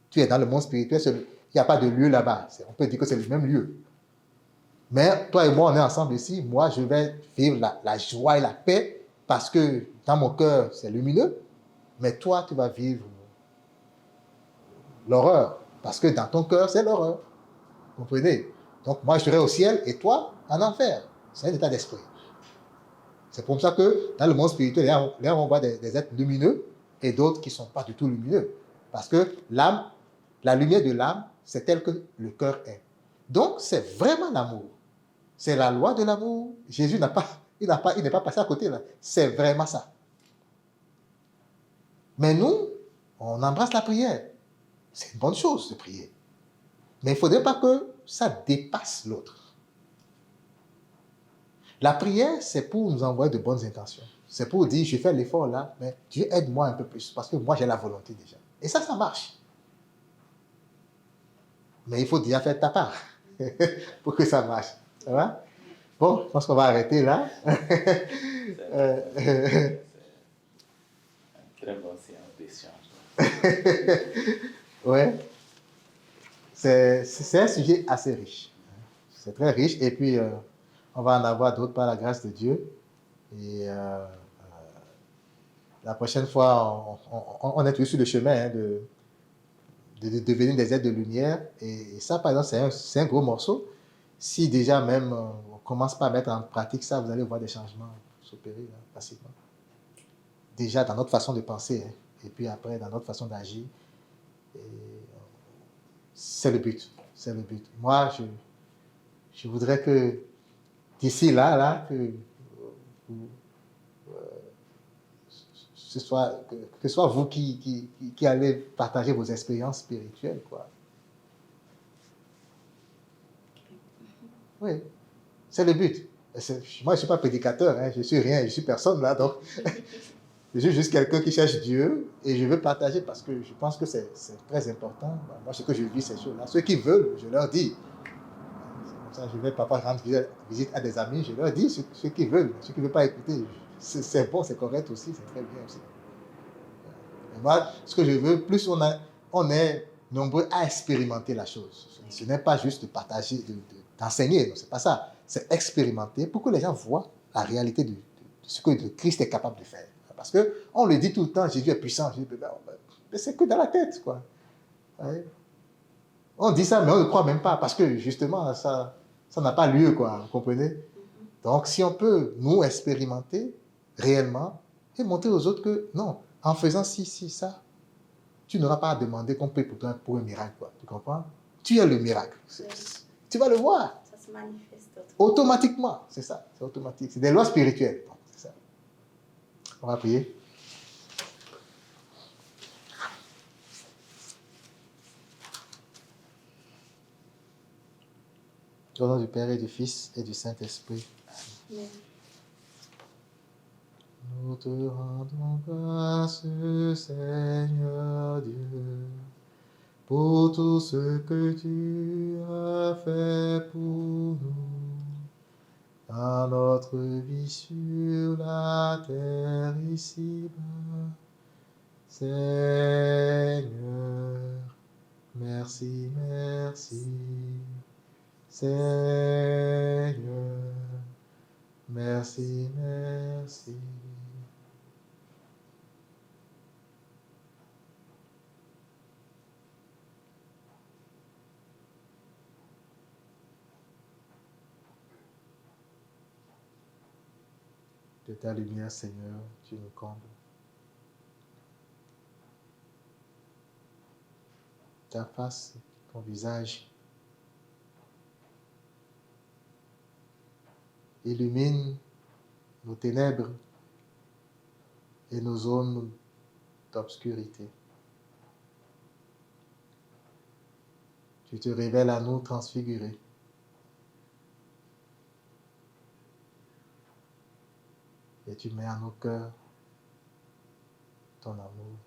Tu es dans le monde spirituel, il n'y a pas de lieu là-bas. On peut dire que c'est le même lieu. Mais toi et moi, on est ensemble ici. Moi, je vais vivre la joie et la paix parce que dans mon cœur, c'est lumineux. Mais toi, tu vas vivre l'horreur parce que dans ton cœur, c'est l'horreur. Vous comprenez? Donc, moi, je serai au ciel et toi, en enfer. C'est un état d'esprit. C'est pour ça que dans le monde spirituel, là on voit des êtres lumineux et d'autres qui ne sont pas du tout lumineux. Parce que l'âme, la lumière de l'âme, c'est tel que le cœur est. Donc, c'est vraiment l'amour. C'est la loi de l'amour. Jésus il n'est pas passé à côté là. C'est vraiment ça. Mais nous, on embrasse la prière. C'est une bonne chose de prier. Mais il ne faudrait pas que ça dépasse l'autre. La prière, c'est pour nous envoyer de bonnes intentions. C'est pour dire, je fais l'effort là, mais Dieu aide-moi un peu plus, parce que moi j'ai la volonté déjà. Et ça marche. Mais il faut déjà faire ta part pour que ça marche. Ça va? Bon, je pense qu'on va arrêter là. Très bonne séance d'échange. Ouais. C'est un sujet assez riche. C'est très riche. Et puis, on va en avoir d'autres par la grâce de Dieu. Et la prochaine fois, on est toujours sur le chemin hein, de devenir des êtres de lumière. Et ça, par exemple, c'est un gros morceau. Si déjà même on commence pas à mettre en pratique ça, vous allez voir des changements s'opérer hein, facilement. Déjà dans notre façon de penser, hein, et puis après dans notre façon d'agir. Et c'est le but. C'est le but. Moi, je voudrais que d'ici là, que ce soit vous qui allez partager vos expériences spirituelles, quoi. Oui, c'est le but. Moi, je ne suis pas prédicateur, hein, je ne suis rien, je suis personne là, donc je suis juste quelqu'un qui cherche Dieu et je veux partager parce que je pense que c'est très important. Moi, ce que je vis, ces choses-là. Ceux qui veulent, je leur dis. Ça, je vais parfois rendre visite à des amis, je leur dis ceux qui veulent, ceux qui ne veulent pas écouter, c'est bon, c'est correct aussi, c'est très bien aussi. Et moi, ce que je veux, plus on est nombreux à expérimenter la chose. Ce n'est pas juste de partager, d'enseigner, non, c'est pas ça. C'est expérimenter pour que les gens voient la réalité de ce que le Christ est capable de faire. Parce qu'on le dit tout le temps, Jésus est puissant, mais c'est que dans la tête, quoi. Ouais. On dit ça, mais on ne croit même pas, parce que justement, ça n'a pas lieu, quoi, vous comprenez? Donc, si on peut, nous, expérimenter réellement et montrer aux autres que, non, en faisant ci, ça, tu n'auras pas à demander qu'on paye pour toi pour un miracle, quoi. Tu comprends? Tu es le miracle. Tu vas le voir. Ça se manifeste automatiquement. C'est ça, c'est automatique. C'est des lois spirituelles. C'est ça. On va prier. Au nom du Père et du Fils et du Saint-Esprit. Amen. Nous te rendons grâce, Seigneur Dieu, pour tout ce que tu as fait pour nous, dans notre vie sur la terre ici-bas. Seigneur, merci, merci. Seigneur, merci, merci. De ta lumière, Seigneur, tu nous combles. Ta face, ton visage, illumine nos ténèbres et nos zones d'obscurité. Tu te révèles à nous transfigurés. Et tu mets à nos cœurs ton amour.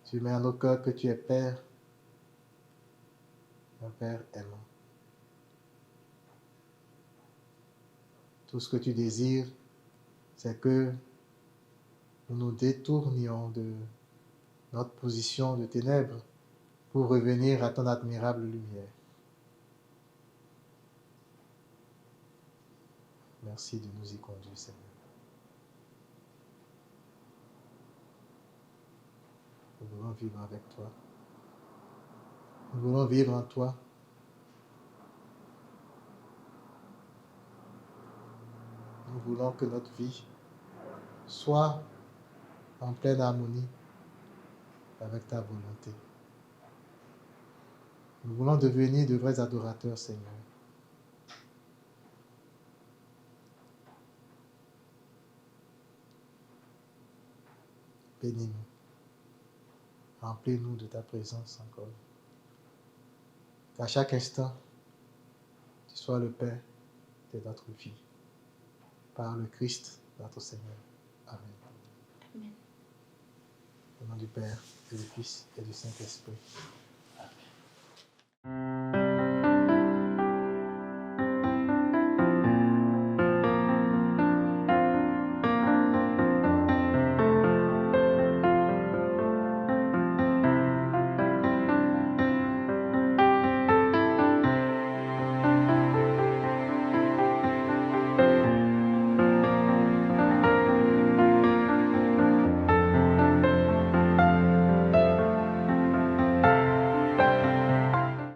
Tu mets à nos cœurs que tu es Père, un Père aimant. Tout ce que tu désires, c'est que nous nous détournions de notre position de ténèbres pour revenir à ton admirable lumière. Merci de nous y conduire, Seigneur. Nous voulons vivre avec toi. Nous voulons vivre en toi. Nous voulons que notre vie soit en pleine harmonie avec ta volonté. Nous voulons devenir de vrais adorateurs, Seigneur. Bénis-nous. Remplis-nous de ta présence encore. Qu'à chaque instant, tu sois le Père de notre vie. Par le Christ, notre Seigneur. Amen. Amen. Au nom du Père, et du Fils, et du Saint-Esprit. Amen.